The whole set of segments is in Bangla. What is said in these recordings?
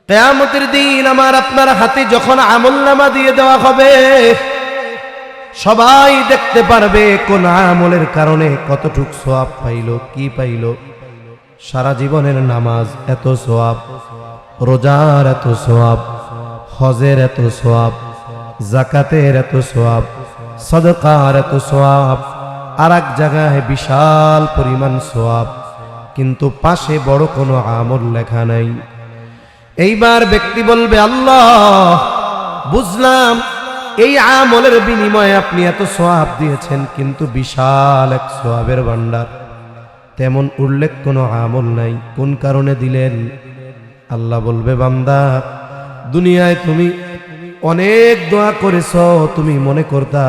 কিয়ামতের দিন আমার আপনার হাতে যখন আমলনামা দিয়ে দেওয়া হবে, সবাই দেখতে পারবে কোন আমলের কারণে কতটুক সওয়াব পাইল, কি পাইল। সারা জীবনের নামাজ এত সওয়াব, রোজার এত সওয়াব, হজের এত সওয়াব, যাকাতের এত সওয়াব, সাদকার এত সওয়াব, আর এক জায়গায় বিশাল পরিমাণ সওয়াব, কিন্তু পাশে বড় কোনো আমল লেখা নাই। এইবার ব্যক্তি বলবে, আল্লাহ বুঝলাম এই আমলের বিনিময়ে আপনি এত সওয়াব দিয়েছেন, কিন্তু বিশাল এক সওয়াবের ভান্ডার, তেমন উল্লেখ কোনো আমল নাই, কোন কারণে দিলেন? আল্লাহ বলবে, বান্দা দুনিয়ায় তুমি অনেক দোয়া করেছো, তুমি মনে করতা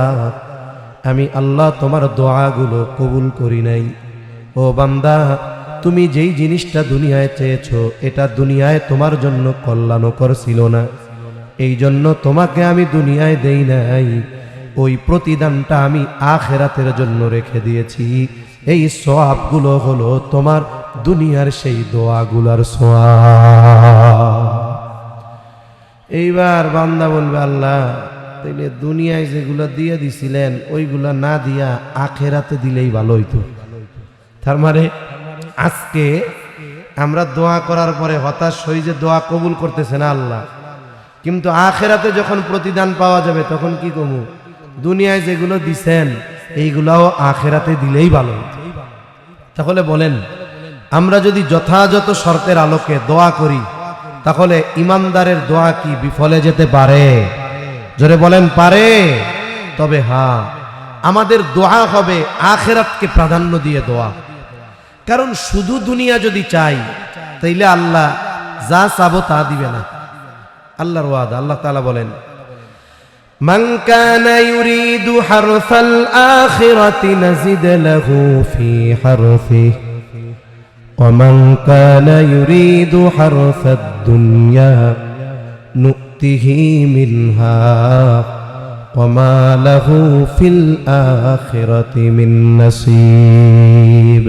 আমি আল্লাহ তোমার দোয়াগুলো কবুল করি নাই। ও বান্দা, তুমি যেই জিনিসটা দুনিয়ায় চেয়েছো এটা দুনিয়ায় তোমার জন্য কল্যাণকর ছিল না, এই জন্য তোমাকে আমি দুনিয়ায় দেই নাই, ওই প্রতিদানটা আমি আখিরাতের জন্য রেখে দিয়েছি। এই সওয়াবগুলো হলো তোমার দুনিয়ার সেই দোয়াগুলোর সওয়াব। এইবার বান্দা বলবে, আল্লাহ তাইলে দুনিয়ায় যেগুলো দিয়ে দিছিলেন ওইগুলা না দিয়া আখিরাতে দিলেই ভালো হইতো। তার মানে আজকে আমরা দোয়া করার পরে হতাশ হই যে দোয়া কবুল করতেছে না আল্লাহ, কিন্তু আখিরাতে যখন প্রতিদান পাওয়া যাবে তখন কি কমু, দুনিয়ায় যেগুলো দিছেন এইগুলাও আখিরাতে দিলেই ভালো হতো। তাহলে বলেন, আমরা যদি যথাযথ শর্তের আলোকে দোয়া করি তাহলে ইমানদারের দোয়া কি বিফলে যেতে পারে? জোরে বলেন, পারে? তবে হ্যাঁ, আমাদের দোয়া হবে আখিরাতকে প্রাধান্য দিয়ে দোয়া। কারণ শুধু দুনিয়া যদি চাই তাইলে আল্লাহ যা চাবো তা দিবে না। আল্লাহর ওয়াদা, আল্লাহ তাআলা বলেন, মান কানা ইউরিদু হারসাল আখিরাতি নাজিদ লাহু ফি হারসিহি ওয়া মান কানা ইউরিদু হারসাদ দুনিয়া নুতিহি মিনহা ওয়া মা লাহু ফিল আখিরাতি মিন নাসিব।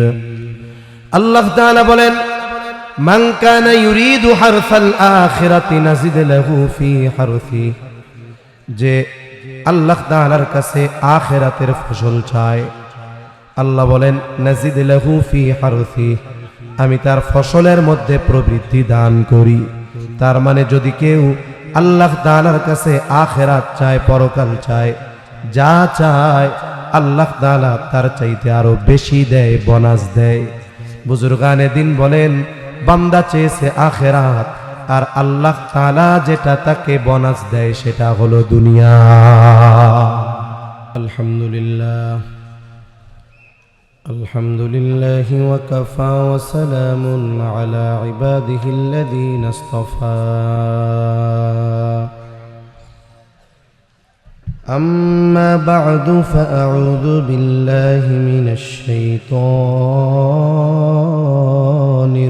আল্লাহ তাআলা বলেন, মান কানা ইউরিদু হারসাল আখিরাতি নাজিদ লাহু ফি হারসিহি, যে আল্লাহ তাআলার কাছে আখিরাতের ফসল চায়, আল্লাহ বলেন নাজিদ লাহু ফি হারসিহি, আমি তার ফসলের মধ্যে প্রবৃদ্ধি দান করি। তার মানে যদি কেউ আল্লাহ তাআলার কাছে আখিরাত চায়, পরকাল চায়, যা চায় আল্লাহ তাআলা তার চাইতে আরো বেশি দেয়, বোনাস দেয়। বুজুর্গানে দিন বলেন, বান্দা চেয়েছে আখিরাত, আর আল্লাহ তাআলা যেটা তাকে বোনাস দেয় সেটা হলো দুনিয়া। আলহামদুলিল্লাহ, আলহামদুলিল্লাহি ওয়া কাফা ওয়া সালামুন আলা ইবাদিহিল্লাযীনা ইসতাফা। أما بعد فأعوذ بالله من الشيطان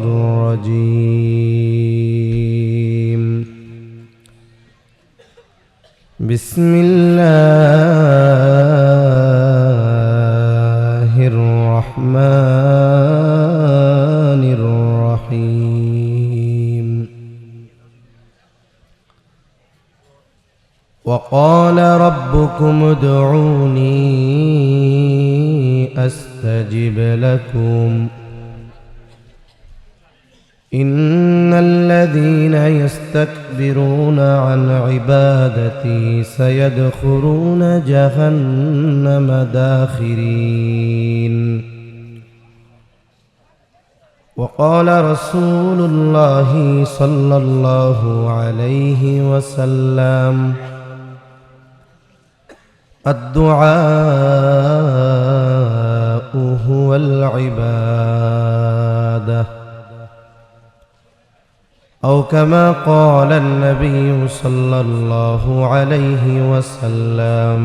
الرجيم. بسم الله الرحمن الرحيم. وقال ربكم ادعوني أستجب لكم إن الذين يستكبرون عن عبادتي سيدخلون جهنم داخرين. وقال رسول الله صلى الله عليه وسلم الدعاء هو العبادة، أو كما قال النبي صلى الله عليه وسلم.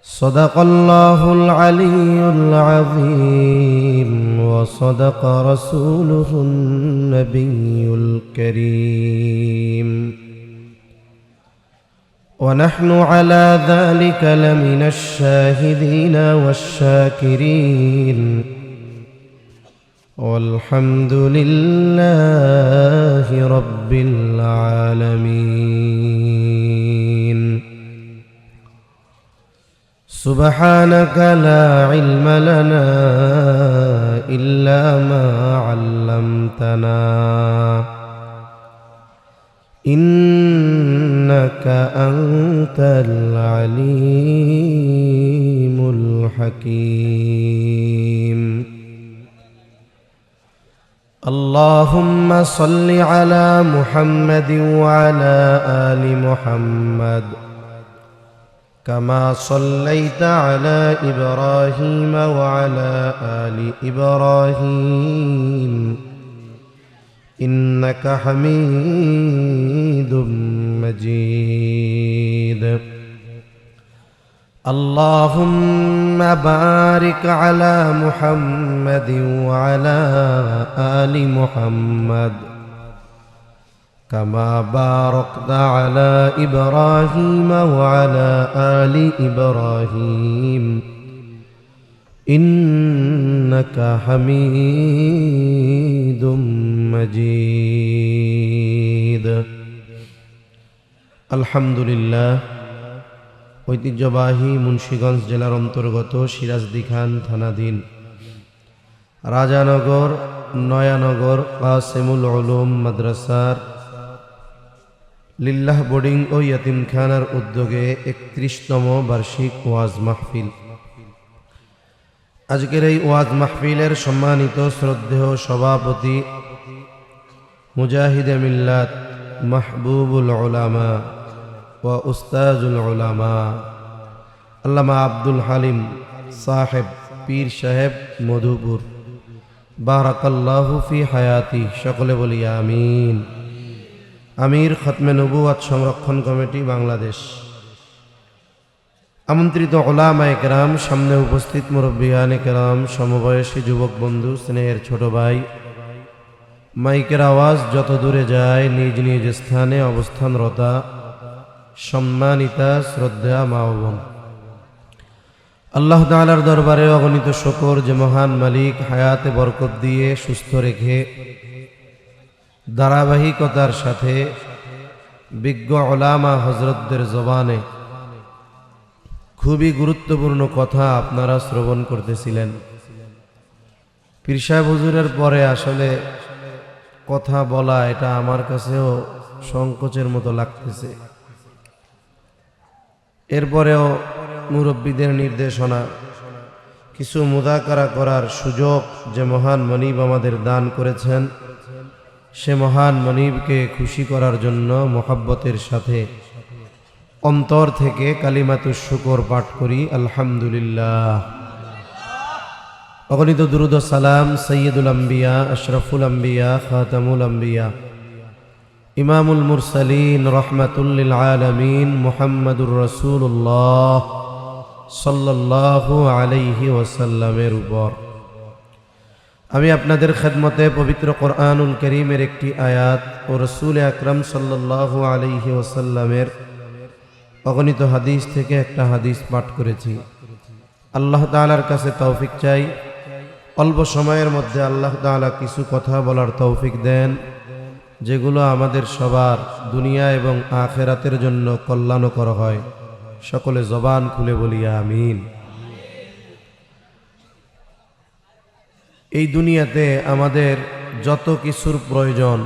صدق الله العلي العظيم وصدق رسوله النبي الكريم، ونحن على ذلك لمن الشاهدين والشاكرين، والحمد لله سبحانك لا علم لنا إلا ما علمتنا إنك أنت العليم الحكيم اللهم صل على محمد وعلى آل محمد كما صليت على إبراهيم وعلى آل إبراهيم إنك حميد مجيد اللهم بارك على محمد وعلى آل محمد كما باركت على إبراهيم وعلى آل إبراهيم إنك حميد مجيد الحمد لله ঐতিহ্যবাহী মুন্সিগঞ্জ জেলার অন্তর্গত সিরাজদি খান থানাধীন রাজানগর নয়ানগর কাসেমুল উলুম মাদ্রাসার লিল্লাহ বোর্ডিং ও ইয়াতিমখানার উদ্যোগে 31তম বার্ষিক ওয়াজ মাহফিল। আজকের এই ওয়াজ মাহফিলের সম্মানিত শ্রদ্ধেয় সভাপতি মুজাহিদে মিল্লাত মাহবুবুল উলামা ওয়া উস্তাজুল উলামা আল্লামা আব্দুল হালিম সাহেব পীর সাহেব মধুপুর বারাকাল্লাহু ফি হায়াতি, সকলে বলি আমিন। আমির খতমে নবুয়াত সংরক্ষণ কমিটি বাংলাদেশ। আমন্ত্রিত উলামায়ে কেরাম, সামনে উপস্থিত মুরব্বিয়ানে কেরাম, সমবয়সী যুবক বন্ধু, স্নেহের ছোট ভাই, মাইকের আওয়াজ যত দূরে যায় নিজ নিজ স্থানে অবস্থানরতা সম্মানিতা শ্রদ্ধা মা ও বোন, আল্লাহ তাআলার দরবারে অগণিত শুকর যে মহান মালিক হায়াতে বরকত দিয়ে সুস্থ রেখে ধারাবাহিকতার সাথে বিজ্ঞ উলামা হযরতদের জবানে খুবই গুরুত্বপূর্ণ কথা আপনারা শ্রবণ করতেছিলেন। পীর সাহেব হুজুরের পরে আসলে কথা বলা এটা আমার কাছেও সংকোচের মতো লাগতেছে। এরপরেও মুরব্বীদের নির্দেশনা, কিছু মুযাকারা করার সুযোগ যে মহান মনিব আমাদের দান করেছেন, সে মহান মনিবকে খুশি করার জন্য মোহাব্বতের সাথে অন্তর থেকে কালিমাতুশ শুকর পাঠ করি আলহামদুলিল্লাহ। অগণিত দুরূদ ও সালাম সাইয়্যিদুল আম্বিয়া, আশরাফুল আম্বিয়া, খাতামুল আম্বিয়া, ইমামুল মুরসালিন, রাহমাতুল লিল আলামিন মুহাম্মাদুর রাসূলুল্লাহ সাল্লাল্লাহু আলাইহি ওয়াসাল্লামের উপর। আমি আপনাদের খেদমতে পবিত্র কোরআনুল কারীমের একটি আয়াত ও রাসূল আকরাম সাল্লাল্লাহু আলাইহি ওয়াসাল্লামের অগণিত হাদিস থেকে একটা হাদিস পাঠ করেছি। আল্লাহ তাআলার কাছে তৌফিক চাই, অল্প সময়ের মধ্যে আল্লাহ তাআলা কিছু কথা বলার তৌফিক দেন যেগুলো আমাদের সবার দুনিয়া এবং আখিরাতের জন্য কল্যাণকর হয়। সকলে জবান খুলে বলি আমিন। এই দুনিয়াতে আমাদের যত কিছুর প্রয়োজন,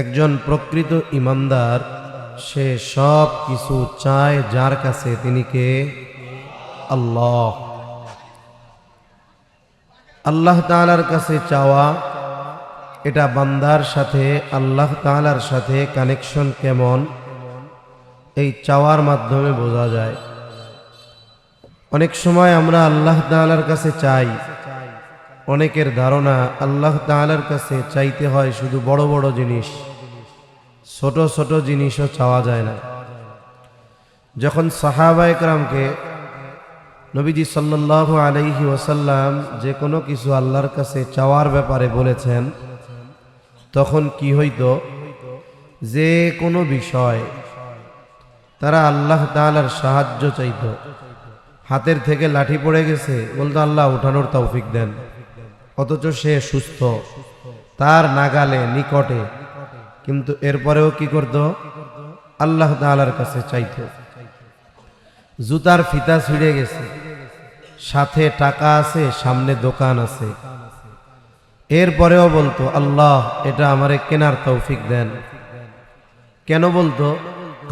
একজন প্রকৃত ঈমানদার সে সব কিছু চায় যার কাছে, তিনি কে? আল্লাহ। আল্লাহ তাআলার কাছে চাওয়া, এটা বান্দার সাথে আল্লাহ তাআলার সাথে কানেকশন কেমন, এই চাওয়ার মাধ্যমে বোঝা যায়। অনেক সময় আমরা আল্লাহ তাআলার কাছে চাই, অনেকের ধারণা আল্লাহ তাআলার কাছে চাইতে হয় শুধু বড় বড় জিনিস, ছোট ছোট জিনিসও চাওয়া যায় না। যখন সাহাবায়ে কেরামকে নবীজি সাল্লাল্লাহু আলাইহি ওয়াসাল্লাম যে কোনো কিছু আল্লাহর কাছে চাওয়ার ব্যাপারে বলেছেন, তখন কি হইতো, যে কোনো বিষয় তারা আল্লাহ তাআলার সাহায্য চাইতো। হাতের থেকে লাঠি পড়ে গেছে, বলতো আল্লাহ উঠানোর তৌফিক দেন, অথচ সে সুস্থ, তার নাগালে নিকটে, কিন্তু এরপরেও কি করত? আল্লাহ তাআলার কাছে চাইতো। জুতার ফিতা ছিঁড়ে গেছে, সাথে টাকা আছে, সামনে দোকান আছে, এরপরেও বলতো আল্লাহ এটা আমারে কেনার তৌফিক দেন। কেন বলতো?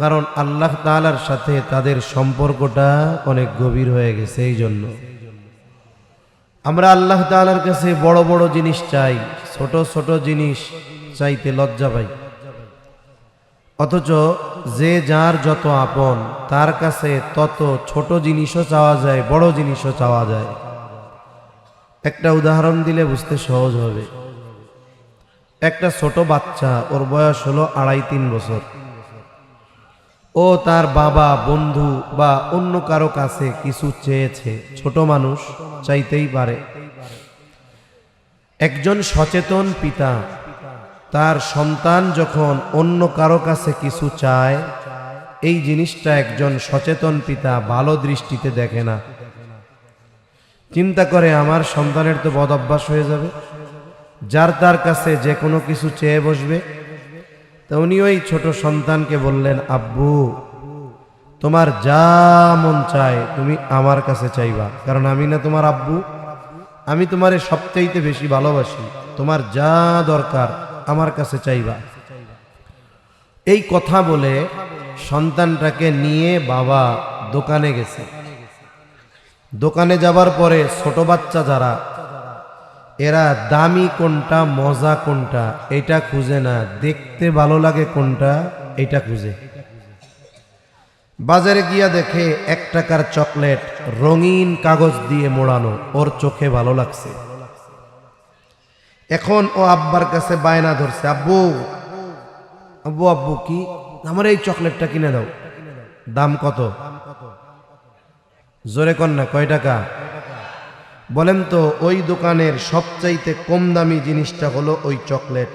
কারণ আল্লাহ তাআলার সাথে তাদের সম্পর্কটা অনেক গভীর হয়ে গেছে। এই জন্য আমরা আল্লাহ তাআলার কাছে বড় বড় জিনিস চাই, ছোট ছোট জিনিস চাইতে লজ্জা পাই। অথচ যে যার যত আপন তার কাছে তত ছোট জিনিসও চাওয়া যায়, বড় জিনিসও চাওয়া যায়। একটা উদাহরণ দিলে বুঝতে সহজ হবে। একটা ছোট বাচ্চা, ওর বয়স হলো 2.5-3 বছর। ও তার বাবা, বন্ধু বা অন্য কারো কাছে কিছু চেয়েছে। ছোট মানুষ চাইতেই পারে। একজন সচেতন পিতা তার সন্তান যখন অন্য কারো কাছে কিছু চায়, এই জিনিসটা একজন সচেতন পিতা ভালো দৃষ্টিতে দেখে না। চিন্তা করে আমার সন্তানের তো বদ অভ্যাস হয়ে যাবে, যার তার কাছে যে কোনো কিছু চেয়ে বসবে। তা উনি ওই ছোট সন্তানকে বললেন, আব্বু তোমার যা মন চায় তুমি আমার কাছে চাইবা, কারণ আমি না তোমার আব্বু, আমি তোমারে সবচাইতে বেশি ভালোবাসি, তোমার যা দরকার আমার কাছে চাইবা। এই কথা বলে সন্তানটাকে নিয়ে বাবা দোকানে গেছে। দোকানে যাবার পরে ছোট বাচ্চা যারা, এরা দামি কোনটা, মজা কোনটা এটা খুঁজে না, দেখতে ভালো লাগে কোনটা এটা খুঁজে। বাজারে গিয়া দেখে 1 টাকার চকলেট রঙিন কাগজ দিয়ে মোড়ানো, ওর চোখে ভালো লাগছে। এখন ও আব্বার কাছে বায়না ধরছে, আব্বু আব্বু আব্বু কি আমার এই চকলেটটা কিনে দাও। দাম কত? জোরে কন না, কয় টাকা? বলেন তো। ওই দোকানের সবচাইতে কম দামি জিনিসটা হলো ওই চকলেট।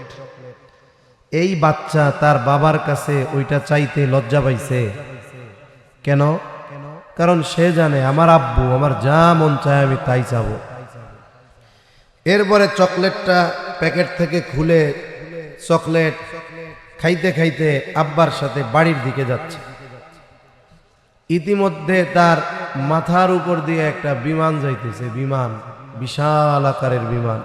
এই বাচ্চা তার বাবার কাছে ওইটা চাইতে লজ্জা পাইছে। কেন? কারণ সে জানে আমার আব্বু আমার যা মন চায় আমি তাই চাবো। এরপরে চকলেটটা প্যাকেট থেকে খুলে চকলেট খাইতে খাইতে আব্বার সাথে বাড়ির দিকে যাচ্ছে। ইতিমধ্যে তার মাথার উপর দিয়ে একটা বিমান যাইতেছে, বিমান, বিশাল আকারের বিমান।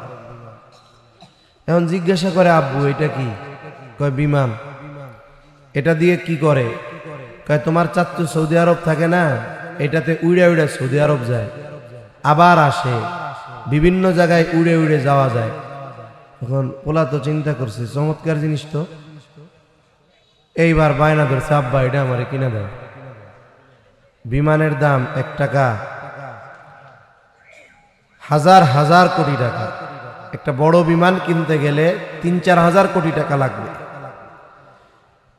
এখন জিজ্ঞাসা করে, আব্বু এটা কি? কয় বিমান। এটা দিয়ে কি করে? কয় তোমার চাচ্চু সৌদি আরব থাকে না, এটাতে উড়ে উড়ে সৌদি আরব যায়, আবার আসে, বিভিন্ন জায়গায় উড়ে উড়ে যাওয়া যায়। এখন পোলা তো চিন্তা করছে চমৎকার জিনিস তো। এইবার বায়না ধরছে, আব্বা এটা আমারে কিনে দেয়। বিমানের দাম 1 টাকা, হাজার হাজার কোটি টাকা। একটা বড় বিমান কিনতে গেলে 3-4 হাজার কোটি টাকা লাগবে।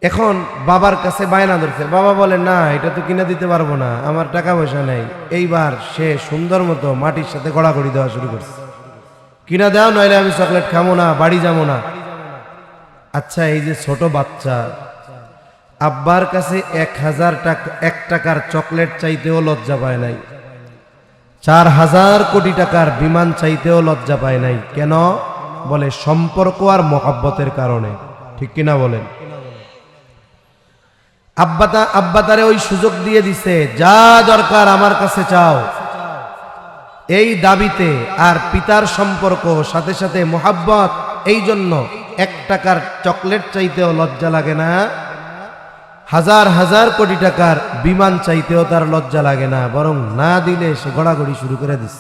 এখন বাবার কাছে বায়না ধরছে। বাবা বলে, না এটা তো কিনে দিতে পারবো না, আমার টাকা পয়সা নেই। এইবার সে সুন্দর মতো মাটির সাথে গড়াগড়ি দেওয়া শুরু করছে, কিনা দাও নইলে আমি চকলেট খাবো না, বাড়ি যাবো না। আচ্ছা, এই যে ছোট বাচ্চা আব্বার কাছে 1 টাকার চকলেট চাইতেও লজ্জা পায় নাই, 4,000 কোটি টাকার বিমান চাইতেও লজ্জা পায় নাই। কেন? বলে সম্পর্ক আর মহব্বতের কারণে। ঠিক কিনা বলেন? আব্বা তারে ওই সুযোগ দিয়ে দিছে, যা দরকার আমার কাছে চাও, এই দাবিতে। আর পিতার সম্পর্ক সাথে সাথে মহব্বত, এই জন্য 1 টাকার চকলেট চাইতেও লজ্জা লাগে না, হাজার হাজার কোটি টাকার বিমান চাইতেও তার লজ্জা লাগে না, বরং না দিলে সে গড়াগড়ি শুরু করে দিস।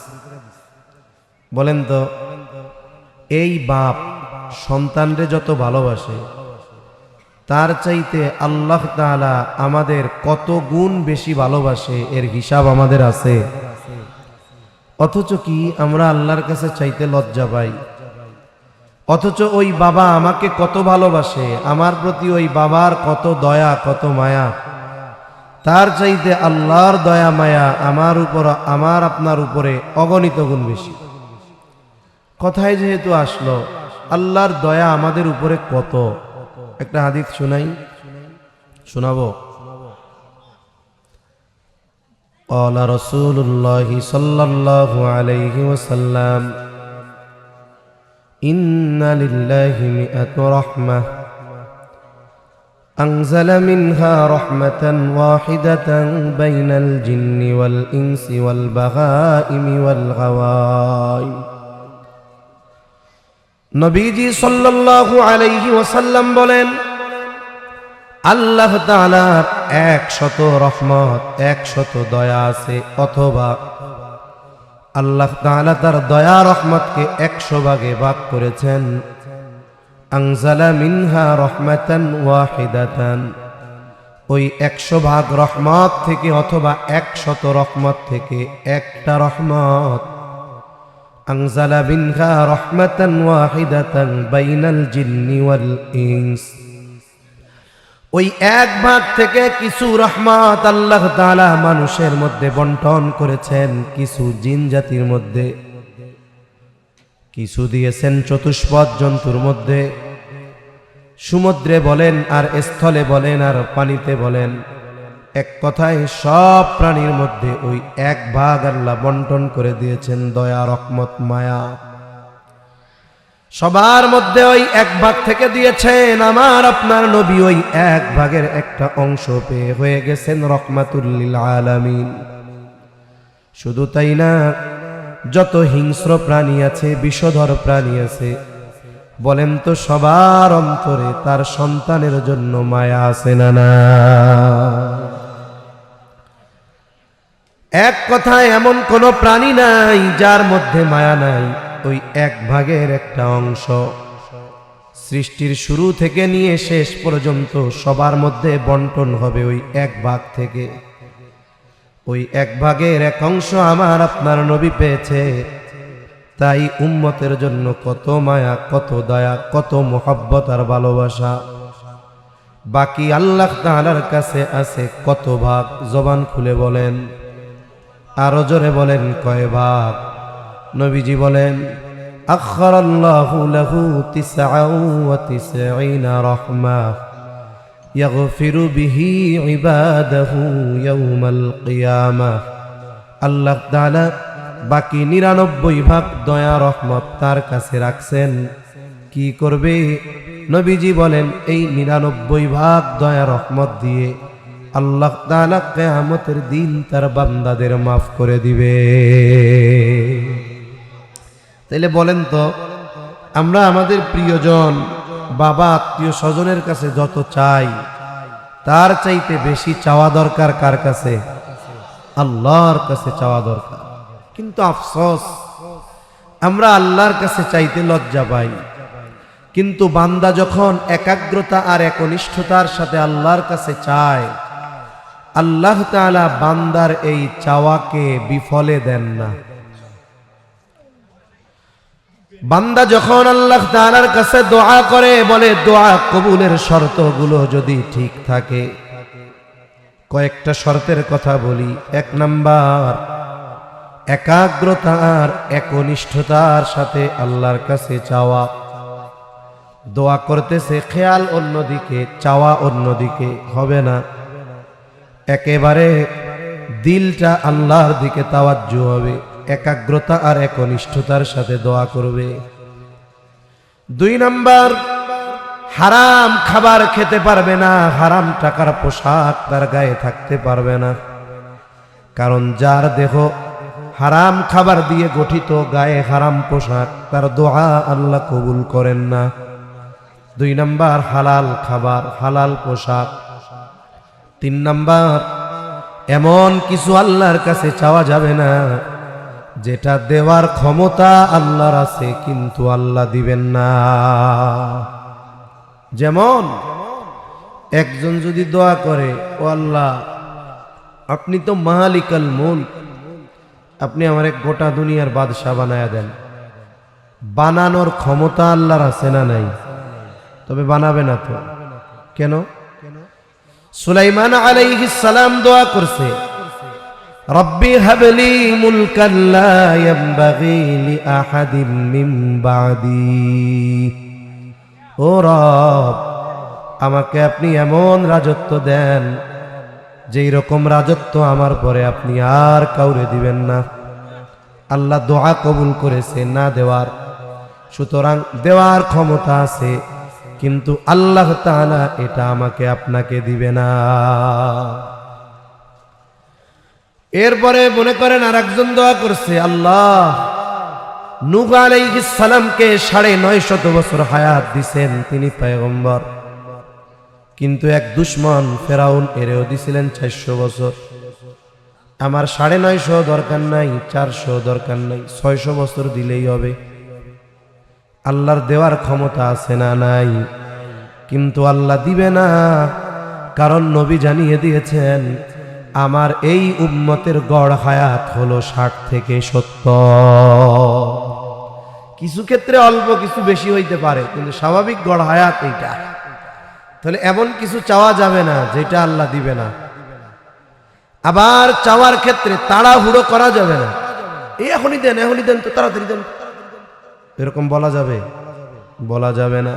বলেন তো, এই বাপ সন্তানরে যত ভালোবাসে তার চাইতে আল্লাহ তাআলা আমাদের কত গুণ বেশি ভালোবাসে, এর হিসাব আমাদের আছে। অথচ কি আমরা আল্লাহর কাছে চাইতে লজ্জা পাই। অথচ ওই বাবা আমাকে কত ভালোবাসে, আমার প্রতি ওই বাবার কত দয়া, কত মায়া, তার চাইতে আল্লাহর দয়া মায়া আমার উপর, আমার আপনার উপরে অগণিত গুণ বেশি। কথায় যেহেতু আসলো, আল্লাহর দয়া আমাদের উপরে কত, একটা হাদিস শুনাই, শোনাবো। قال رسول الله صلى الله عليه وسلم إن لله 100 رحمة أنزل منها رحمة واحدة بين الجن والإنس والبهائم والغوائم নবীজি সাল্লাল্লাহু আলাইহি ওয়াসাল্লাম বলেন, আল্লাহ তাআলার 100 রহমত 100 দয়া আছে, অথবা আল্লাহ তাআলা তার দয়া রহমতকে 100 ভাগে ভাগ করেছেন। আনজালা মিনহা রহমাতান ওয়াহিদাতান, ওই 100 ভাগ রহমত থেকে অথবা 100 রহমত থেকে একটা রহমত। আনজালা মিনহা রহমাতান ওয়াহিদাতান বাইনাল জিন্নি ওয়াল ইনস, ওই এক ভাগ থেকে কিছু রহমত আল্লাহ তাআলা মানুষের মধ্যে বন্টন করেছেন, কিছু জিন জাতির মধ্যে, কিছু দিয়েছেন চতুষ্পদ জন্তুর মধ্যে, সমুদ্রে বলেন আর স্থলে বলেন আর পানিতে বলেন, এক কথায় সব প্রাণীর মধ্যে ওই এক ভাগ আল্লাহ বন্টন করে দিয়েছেন দয়া রহমত মায়া। সবার মধ্যে ওই এক ভাগ থেকে দিয়েছেন। আমার আপনার নবী ওই এক ভাগের একটা অংশ পেয়ে হয়ে গেছেন রহমাতুল লিল আলামিন। শুধু তাই না, যত হিংস্র প্রাণী আছে, বিষধর প্রাণী আছে, বলেন তো সবার অন্তরে তার সন্তানের জন্য মায়া আছে না না? এক কথায় এমন কোন প্রাণী নাই যার মধ্যে মায়া নাই। ওই এক ভাগের একটা অংশ সৃষ্টির শুরু থেকে নিয়ে শেষ পর্যন্ত সবার মধ্যে বন্টন হবে ওই এক ভাগ থেকে। ওই এক ভাগের এক অংশ আমার আপনার নবী পেয়েছে। তাই উম্মতের জন্য কত মায়া, কত দয়া, কত মোহাব্বত আর ভালোবাসা। বাকি আল্লাহ তাআলার কাছে আছে কত ভাগ? জবান খুলে বলেন, আরো জোরে বলেন, কয় ভাগ? নবীজি বলেন, আখরাল্লাহু লাহু 99 রহমা ইয়াগফিরু বিহি ইবাদাহু ইয়াউমাল কিয়ামাহ। আল্লাহ তাআলা বাকি 99 ভাগ দয়া রহমত তার কাছে রাখছেন। কি করবে? নবীজি বলেন, এই 99 ভাগ দয়া রহমত দিয়ে আল্লাহ তাআলা কিয়ামতের দিন তার বান্দাদের মাফ করে দিবে। তাইলে বলেন তো, আমরা আমাদের প্রিয়জন, বাবা, আত্মীয় স্বজনের কাছে যত চাই, তার চাইতে বেশি চাওয়া দরকার কার কাছে? আল্লাহর কাছে চাওয়া দরকার। কিন্তু আফসোস, আমরা আল্লাহর কাছে চাইতে লজ্জা পাই। কিন্তু বান্দা যখন একাগ্রতা আর একনিষ্ঠতার সাথে আল্লাহর কাছে চায়, আল্লাহ তাআলা বান্দার এই চাওয়াকে বিফলে দেন না। বান্দা যখন আল্লাহ তাআলার কাছে দোয়া করে, বলে দোয়া কবুলের শর্তগুলো যদি ঠিক থাকে, কয়েকটা শর্তের কথা বলি। 1 নাম্বার, একাগ্রতা আর একনিষ্ঠতার সাথে আল্লাহর কাছে চাওয়া। দোয়া করতেছে, খেয়াল অন্যদিকে, চাওয়া অন্যদিকে হবে না। একেবারে দিলটা আল্লাহর দিকে তাওয়াজ্জু হবে, একাগ্রতা আর একনিষ্ঠতার সাথে দোয়া করবে। 2 নাম্বার, হারাম খাবার খেতে পারবে না, হারাম টাকার পোশাক তার গায়ে থাকতে পারবে না। কারণ যার দেহ হারাম খাবার দিয়ে গঠিত, গায়ে হারাম পোশাক, তার দোয়া আল্লাহ কবুল করেন না। 2 নাম্বার, হালাল খাবার, হালাল পোশাক। 3 নাম্বার, এমন কিছু আল্লাহর কাছে চাওয়া যাবে না যেটা দেওয়ার ক্ষমতা আল্লাহর আছে কিন্তু আল্লাহ দিবেন না। যেমন একজন যদি দোয়া করে, ও আল্লাহ, আপনি তো মালিকাল মুলক, আপনি আমার এক গোটা দুনিয়ার বাদশাহ বানায়া দেন। বানানোর ক্ষমতা আল্লাহর আছে না নাই? তবে বানাবে না তো কেন? সুলাইমান আলাইহিস সালাম দোয়া করছে, রব্বি হাবলি মুলকান লা ইয়ানবাগি লি আহাদিম মিন বাদি। ও রব, আমাকে আপনি এমন রাজত্ব দেন যেই রকম রাজত্ব আমার পরে আপনি আর কাউরে দিবেন না। আল্লাহ দোয়া কবুল করেছে না দেওয়ার। সুতরাং দেওয়ার ক্ষমতা আছে, কিন্তু আল্লাহ তাআলা এটা আমাকে আপনাকে দিবে না। এরপরে মনে করেন আরেকজন দোয়া করছে, আল্লাহ নূহ আলাইহিস সালামকে 950 বছর হায়াত দিবেন, তিনি পয়গম্বর, কিন্তু এক দুশমন ফেরাউন এরেও দিছিলেন 400 বছর। আমার 950 দরকার নাই, 400 দরকার নাই, 600 বছর দিলেই হবে। আল্লাহর দেওয়ার ক্ষমতা আছে না? নাই। কিন্তু আল্লাহ দিবে না, কারণ নবী জানিয়ে দিয়েছেন আমার এই উম্মতের গড় হায়াত হলো 60 থেকে 70। কিছু ক্ষেত্রে অল্প কিছু বেশি হইতে পারে, কিন্তু স্বাভাবিক গড় হায়াত এইটা। তাহলে এমন কিছু চাওয়া যাবে না যেটা আল্লাহ দিবে না। আবার চাওয়ার ক্ষেত্রে তাড়াহুড়ো করা যাবে না, এই এখনই দেন তো, তাড়াতাড়ি দেন, এরকম বলা যাবে? বলা যাবে না।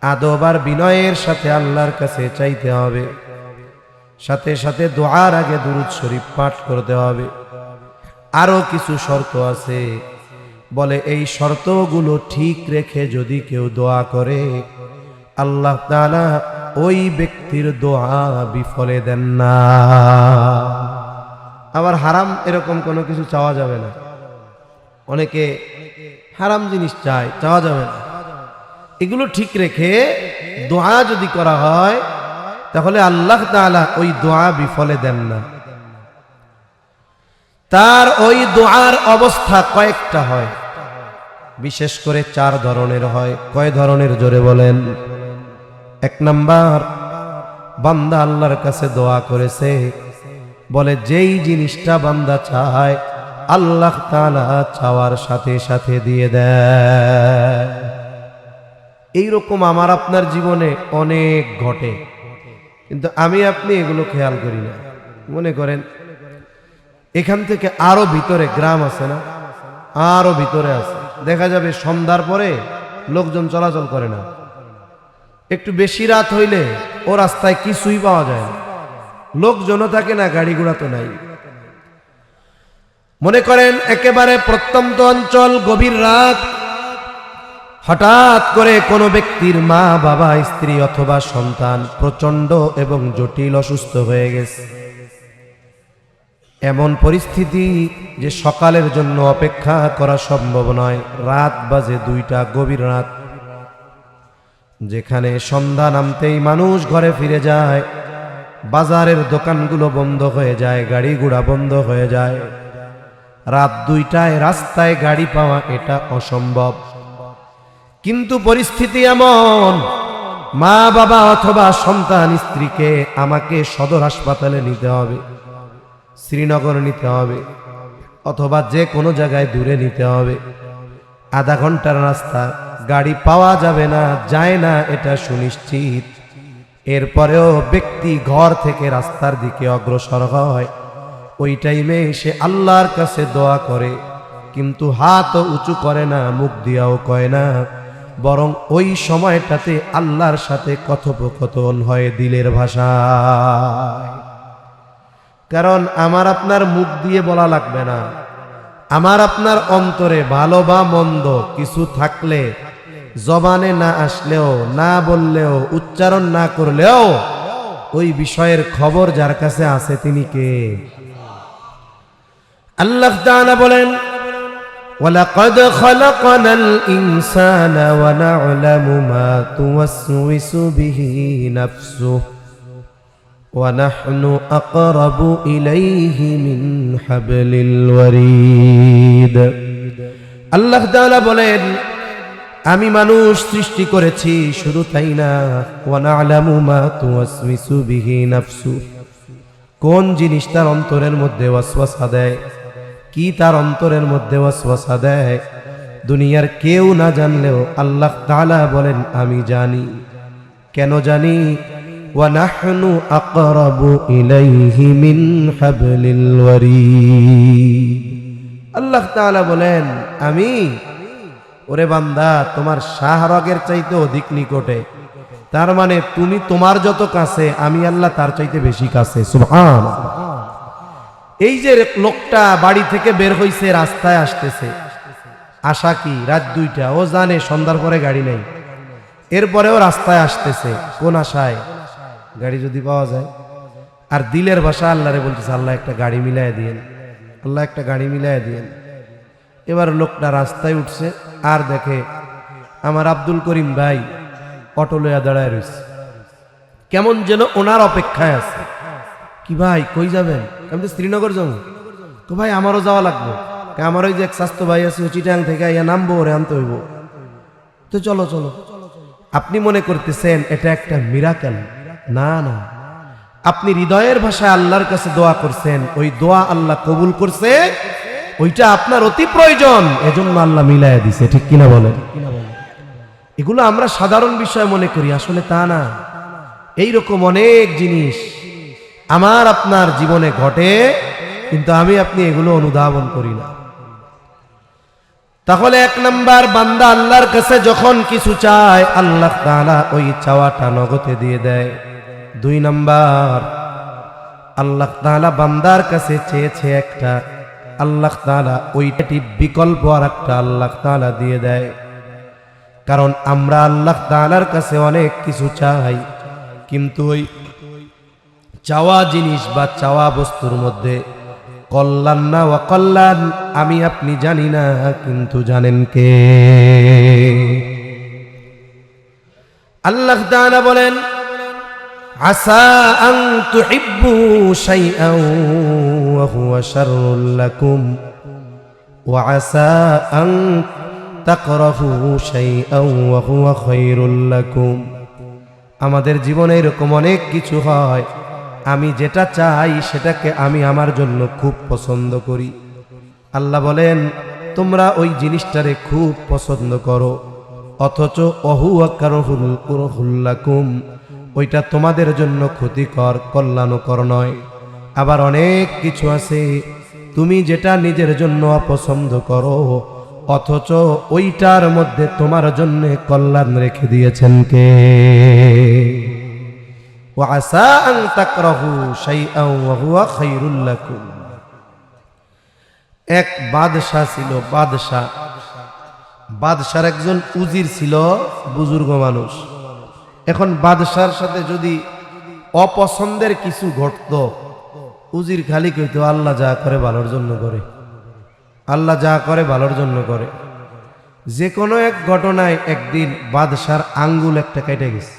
আদব আর বিনয়ের সাথে আল্লাহর কাছে চাইতে হবে, সাথে সাথে দোয়ার আগে দুরূদ শরীফ পাঠ করতে হবে। আরো কিছু শর্ত আছে, বলে এই শর্তগুলো ঠিক রেখে যদি কেউ দোয়া করে আল্লাহ তাআলা ওই ব্যক্তির দোয়া বিফলে দেন না। আবার হারাম এরকম কোনো কিছু চাওয়া যাবে না। অনেকে হারাম জিনিস চায়, চাওয়া যাবে না। এগুলো ঠিক রেখে দোয়া যদি করা হয় তাহলে আল্লাহ তাআলা ওই দোয়া বিফলে দেন না। তার ওই দোয়ার অবস্থা কয়েকটা হয়, বিশেষ করে 4 ধরনের হয়। কয় ধরনের জোরে বলেন? 1 নাম্বার, বান্দা আল্লাহর কাছে দোয়া করেছে, বলে যেই জিনিসটা বান্দা চায় আল্লাহ তাআলা চাওয়ার সাথে সাথে দিয়ে দেয়। এইরকম আমার আপনার জীবনে অনেক ঘটে, কিন্তু আমি আপনি এগুলো খেয়াল করি না। মনে করেন এখান থেকে আরো ভিতরে গ্রাম আছে না, আরো ভিতরে আছে, দেখা যাবে সন্ধ্যার পরে লোকজন চলাচল করে না। একটু বেশি রাত হইলে ও রাস্তায় কিছুই পাওয়া যায় না, লোকজনও থাকে না, গাড়ি ঘোড়া তো নাই। মনে করেন একেবারে প্রত্যন্ত অঞ্চল, গভীর রাত, হঠাৎ করে কোনো ব্যক্তির মা, বাবা, স্ত্রী অথবা সন্তান প্রচন্ড এবং জটিল অসুস্থ হয়ে গেছে। এমন পরিস্থিতি যে সকালের জন্য অপেক্ষা করা সম্ভব নয়। রাত বাজে 2টা, গভীর রাত, যেখানে সন্ধ্যা নামতেই মানুষ ঘরে ফিরে যায়, বাজারের দোকানগুলো বন্ধ হয়ে যায়, গাড়ি ঘোড়া বন্ধ হয়ে যায়। রাত 2টায় রাস্তায় গাড়ি পাওয়া এটা অসম্ভব। কিন্তু পরিস্থিতি এমন, মা বাবা অথবা সন্তান, স্ত্রীকে আমাকে সদর হাসপাতালে নিতে হবে, শ্রীনগর নিতে হবে, অথবা যে কোনো জায়গায় দূরে নিতে হবে। আধা ঘন্টার রাস্তা, গাড়ি পাওয়া যাবে না, যায় না, এটা সুনিশ্চিত। এরপরেও ব্যক্তি ঘর থেকে রাস্তার দিকে অগ্রসর হয়। ওই টাইমে সে আল্লাহর কাছে দোয়া করে, কিন্তু হাতও উঁচু করে না, মুখ দিয়াও কয় না, বরং ওই সময়টাতে আল্লাহর সাথে কথোপকথন হয় দিলের ভাষায়। কারণ আমার আপনার মুখ দিয়ে বলা লাগবে না, আমার আপনার অন্তরে ভালো বা মন্দ কিছু থাকলে, জবানে না আসলেও, না বললেও, উচ্চারণ না করলেও ওই বিষয়ের খবর যার কাছে আছে তিনি কে? আল্লাহ তাআলা বলেন, ওয়ালাকাদ খালাকনাল ইনসানা ওয়া না'লামু মা তুওয়াসওয়িসু বিহি নাফসুহু ওয়া নাহনু আকরাবু ইলাইহি মিন হাবলিল ওয়ারিদ। আল্লাহ তাআলা বলেন, আমি মানুষ সৃষ্টি করেছি, শুধু তাই না, ওয়া না'লামু মা তুওয়াসওয়িসু বিহি নাফসুহু, কোন জিনিস তার অন্তরের মধ্যে ওয়াসওয়াসা দেয়, কি তার অন্তরের মধ্যে ওয়াসওয়াসা দেয়, দুনিয়ার কেউ না জানলেও আল্লাহ তাআলা বলেন আমি জানি। কেন জানি? ওয়া নাহনু আকরাবু ইলাইহি মিন হাবলিল ওয়ারিদ। আল্লাহ তাআলা বলেন আমি, ওরে বান্দা, তোমার শাহরগের চাইতে অধিক নিকটে। তার মানে তুমি তোমার যত কাছে, আমি আল্লাহ তার চাইতে বেশি কাছে। সুবহানাল্লাহ। এই যে লোকটা বাড়ি থেকে বের হইছে, রাস্তায় আসতেছে, আশা কি রাত 2টা, ও জানে সন্ধ্যার পরে গাড়ি নাই, এরপরেও রাস্তায় আসতেছে, কোন আশায়? গাড়ি যদি পাওয়া যায়। আর দিলের ভাষা আল্লাহরে বলতেছে, আল্লাহ একটা গাড়ি মিলাই দিয়েন, আল্লাহ একটা গাড়ি মিলাই দিয়েন। এবার লোকটা রাস্তায় উঠছে, আর দেখে আমার আব্দুল করিম ভাই অটো লইয়া দাঁড়ায় রয়েছে, কেমন যেন ওনার অপেক্ষায় আছে। কি ভাই কই যাবেন? আমি তো শ্রীনগর যাবো। তো ভাই আমারও যাওয়া লাগবে, আমার ওই যে এক স্বাস্থ্য ভাই আছে চিটাং থেকে ইয়া নামবো, ওরে আনতে হইব, তো চলো চলো। আপনি মনে করতেছেন এটা একটা মিরাকেল? না না, আপনি হৃদয়ের ভাষায় আল্লাহর কাছে দোয়া করছেন, ওই দোয়া আল্লাহ কবুল করছে, ওইটা আপনার অতি প্রয়োজন, এজন্য আল্লাহ মিলাইয়া দিছে। ঠিক কিনা বলেন? এগুলো আমরা সাধারণ বিষয় মনে করি, আসলে তা না। এইরকম অনেক জিনিস আমার আপনার জীবনে ঘটে, কিন্তু আমি আপনি এগুলো অনুধাবন করি না। তাহলে এক নাম্বার, বান্দা আল্লাহর কাছে যখন কিছু চায় আল্লাহ তাআলা ওই চাওয়াটা নগদে দিয়ে দেয়। 2 নাম্বার, আল্লাহ তাআলা বান্দার কাছে চেয়েছে একটা, আল্লাহ তাআলা ওইটাটি বিকল্প আর একটা আল্লাহ তাআলা দিয়ে দেয়। কারণ আমরা আল্লাহ তাআলার কাছে অনেক কিছু চাই, কিন্তু ওই চাওয়া জিনিস বা চাওয়া বস্তুর মধ্যে কল্যাণ না অকল্যাণ আমি আপনি জানি না, কিন্তু জানেন কে? আল্লাহ তাআলা বলেন, আসা আন তুহিব্বু শাইআন ওয়া হুয়া শাররুল লাকুম ওয়া আসা আন তাকরাহু শাইআন ওয়া হুয়া খায়রুল লাকুম। আমাদের জীবনে এরকম অনেক কিছু হয়, আমি যেটা চাই সেটাকে আমি আমার জন্য খুব পছন্দ করি। আল্লাহ বলেন, তোমরা ওই জিনিসটারে খুব পছন্দ করো, অথচ অহুয়া কারহুল লাকুম, ওইটা তোমাদের জন্য ক্ষতিকর, কল্যাণকর নয়। আবার অনেক কিছু আছে তুমি যেটা নিজের জন্য অপছন্দ করো, অথচ ওইটার মধ্যে তোমার জন্য কল্যাণ রেখে দিয়েছেন কে? ওয়াসা আন তাকরাহু শাইআন ওয়া হুয়া খায়রুল লাকুম। এক বাদশা ছিল, বাদশার একজন উজির ছিল, বুজুর্গ মানুষ। এখন বাদশার সাথে যদি অপছন্দের কিছু ঘটতো, উজির খালি কইতো আল্লাহ যা করে ভালোর জন্য করে, আল্লাহ যা করে ভালোর জন্য করে। যে কোনো এক ঘটনায় একদিন বাদশার আঙ্গুল একটা কেটে গেছে,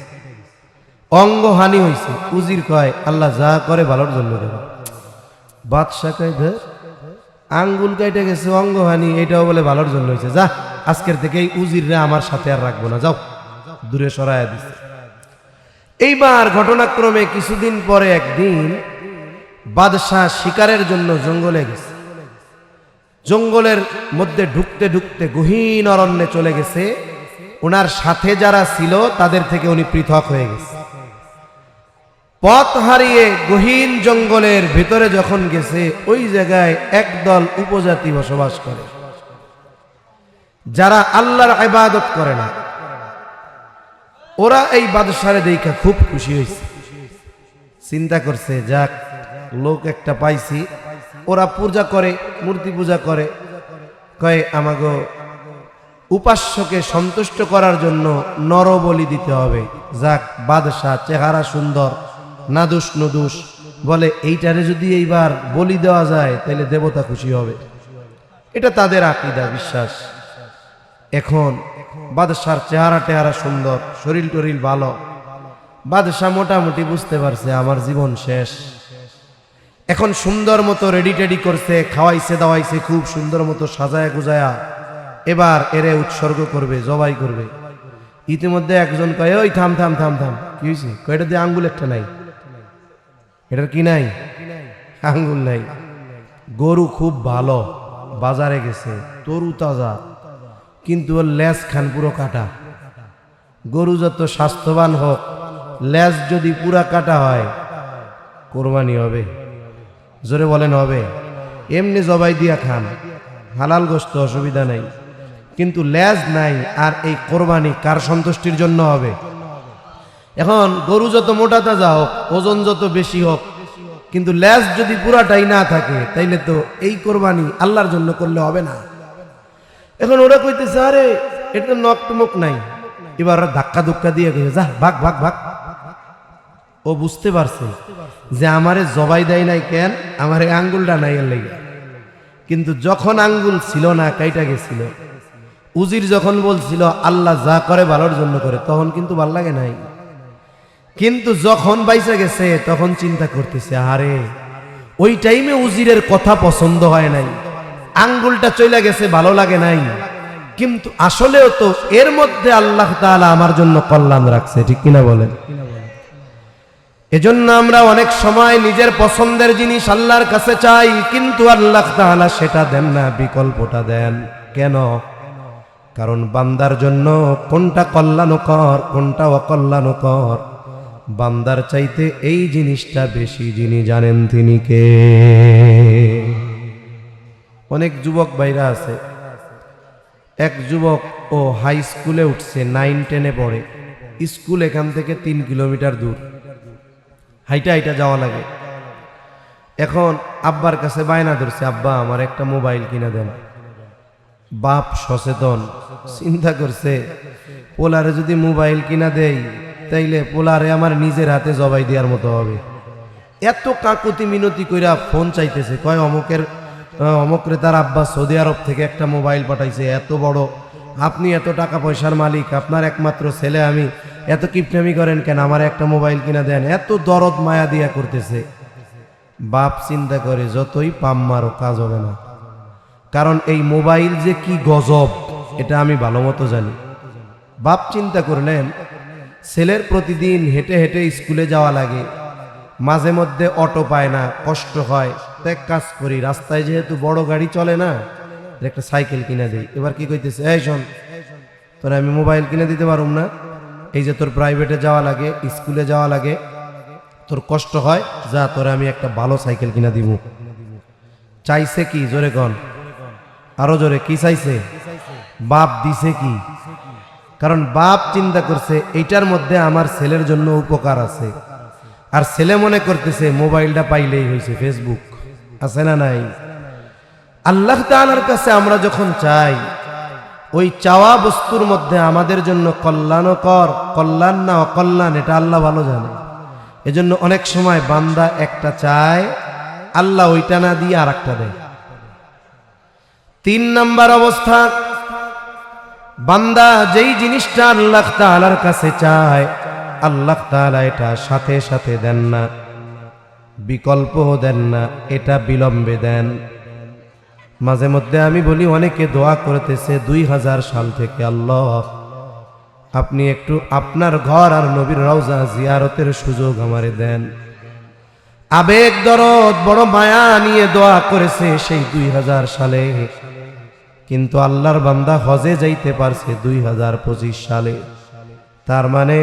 অঙ্গহানি হয়েছে। উজির কয় আল্লাহ যা করে ভালোর জন্য করে। বাদশা কয় ধর, আঙ্গুল কেটে গেছে, অঙ্গহানি, এটাও বলে ভালোর জন্য হয়েছে, যা আজকের থেকে এই উজিররা আমার সাথে আর রাখবো না, যাও, দূরে সরাইয়া দিছে। এইবার ঘটনাক্রমে কিছুদিন পরে একদিন বাদশাহ শিকারের জন্য জঙ্গলে গেছে। জঙ্গলের মধ্যে ঢুকতে ঢুকতে গহীন অরণ্যে চলে গেছে। ওনার সাথে যারা ছিল তাদের থেকে উনি পৃথক হয়ে গেছে। পথ হারিয়ে গহীন জঙ্গলের ভিতরে যখন গেছে, ওই জায়গায় একদল উপজাতি বসবাস করে, যারা আল্লাহর ইবাদত করে না। ওরা এই বাদশারে দেখা খুব খুশি হয়েছে, চিন্তা করছে যাক লোক একটা পাইছি। ওরা পূজা করে, মূর্তি পূজা করে, কয় আমাগো উপাস্যকে সন্তুষ্ট করার জন্য নরবলি দিতে হবে। যাক, বাদশা চেহারা সুন্দর, নাদুস নদুস, বলে এইটারে যদি এইবার বলি দেওয়া যায় তাহলে দেবতা খুশি হবে। এটা তাদের আকীদা, বিশ্বাস। এখন বাদশার চেহারা সুন্দর, শরীর টরিল ভালো। বাদশা মোটামুটি বুঝতে পারছে আমার জীবন শেষ। এখন সুন্দর মতো রেডি টেডি করছে, খাওয়াইছে দাওয়াইছে, খুব সুন্দর মতো সাজায়া গুজায়া এবার এরে উৎসর্গ করবে, জবাই করবে। ইতিমধ্যে একজন কয় ওই থাম থাম থাম থাম, কি হয়েছে? কয়টা দিয়ে আঙ্গুল একটা নাই, এটার কি নাই? আঙ্গুল নাই। গরু খুব ভালো, বাজারে গেছে, তরু তাজা, কিন্তু ওর লেজ খান পুরো কাটা। গরু যত স্বাস্থ্যবান হোক, লেজ যদি পুরা কাটা হয় কোরবানি হবে? জোরে বলেন হবে? এমনি জবাই দিয়া খান, হালাল গোশত, অসুবিধা নাই, কিন্তু লেজ নাই। আর এই কোরবানি কার সন্তুষ্টির জন্য হবে? এখন গরু যত মোটা তাজা হোক, ওজন যত বেশি হোক, কিন্তু লেজ যদি পুরাটাই না থাকে, তাইলে তো এই কোরবানি আল্লাহর জন্য করলে হবে না। এখন ওরা কইতেছে আরে এটা তো নখ টুমক নাই, এবার ধাক্কা ধুক্কা দিয়ে গেছে, যা ভাগ ভাগ ভাগ। ও বুঝতে পারছে যে আমারে জবাই দেয় নাই কেন, আমার আঙ্গুলটা নাই এর লেগে। কিন্তু যখন আঙ্গুল ছিল না, কাইটা গেছিল, উজির যখন বলছিল আল্লাহ যা করে ভালোর জন্য করে, তখন কিন্তু ভাল লাগে নাই। কিন্তু যখন বাইসা গেছে তখন চিন্তা করতেছে, আরে ওই টাইমে উজিরের কথা পছন্দ হয় নাই, আঙ্গুলটা চলে গেছে, ভালো লাগে নাই, কিন্তু আসলেও তো এর মধ্যে আল্লাহ তাআলা আমার জন্য কল্যাণ রাখছে, ঠিক কিনা বলেন? এজন্য আমরা অনেক সময় নিজের পছন্দের জিনিস আল্লাহর কাছে চাই, কিন্তু আল্লাহ তাআলা সেটা দেন না, বিকল্পটা দেন। কেন? কারণ বান্দার জন্য কোনটা কল্যাণকর কোনটা অকল্যাণকর, বান্দার চাইতে এই জিনিসটা বেশি যিনি জানেন তিনি কে। অনেক যুবক ভাইরা আছে, এক যুবক ও হাই স্কুলে উঠছে, 9-10-এ পড়ে, স্কুল এখান থেকে 3 কিলোমিটার দূর, হাইটা হাইটা যাওয়া লাগে। এখন আব্বার কাছে বায়না ধরছে, আব্বা আমার একটা মোবাইল কিনে দেন। বাপ সচেতন, চিন্তা করছে পোলারে যদি মোবাইল কিনা দেই তাইলে পোলারে আমার নিজের হাতে জবাই দেওয়ার মতো হবে। এত কাকুতি মিনতি কইরা ফোন চাইতেছে, কয় অমুকরে তার আব্বা সৌদি আরব থেকে একটা মোবাইল পাঠাইছে, এত বড়, আপনি এত টাকা পয়সার মালিক, আপনার একমাত্র ছেলে আমি, এত কিপটামি করেন কেন, আমার একটা মোবাইল কিনা দেন, এত দরদ মায়া দিয়া করতেছে। বাপ চিন্তা করে যতই পাম মারো কাজ হবে না, কারণ এই মোবাইল যে কি গজব এটা আমি ভালো মতো জানি। বাপ চিন্তা করলেন ছেলের প্রতিদিন হেঁটে হেঁটে স্কুলে যাওয়া লাগে, মাঝে মধ্যে অটো পায় না, কষ্ট হয়, তো এক কাজ করি, রাস্তায় যেহেতু বড় গাড়ি চলে না, একটা সাইকেল কিনে দেই। এবার কি কইতেছে, এই শোন তোরা আমি মোবাইল কিনে দিতে পারুম না, এই যে তোর প্রাইভেটে যাওয়া লাগে, স্কুলে যাওয়া লাগে, তোর কষ্ট হয়, যা তোরা আমি একটা ভালো সাইকেল কিনে দিব। চাইছে কি? জোরে কন, আরো জোরে, কি চাইছে? বাপ দিছে কি? কারণ বাপ চিন্তা করছে এইটার মধ্যে আমার ছেলের জন্য উপকার আছে, আর ছেলে মনে করতেছে মোবাইলটা পাইলেই হয়েছে, ফেসবুক আছে না নাই। আল্লাহ তাআলার কাছে আমরা যখন চাই, ওই চাওয়া বস্তুর মধ্যে আমাদের জন্য কল্যাণকর, কল্যাণ না অকল্যাণ এটা আল্লাহ ভালো জানে। এজন্য অনেক সময় বান্দা একটা চায়, আল্লাহ ওইটা না দিয়ে আর একটা দেয়। 3 নাম্বার অবস্থা, বান্দা যেই জিনিসটা আল্লাহ তাআলার কাছে চায়, আল্লাহ তাআলা এটা সাথে সাথে দেন না, বিকল্পও দেন না, এটা বিলম্বে দেন। মাঝে মধ্যে আমি বলি, অনেকে দোয়া করতেছে 2000 সাল থেকে, আল্লাহ আপনি একটু আপনার ঘর আর নবীর রওজা জিয়ারতের সুযোগ আমারে দেন। আবেগ দরদ বড় মায়া নিয়ে দোয়া করেছে সেই 2000 সালে, কিন্তু আল্লাহর বান্দা হজে যাইতে পারছে 2025 সালে। তার মানে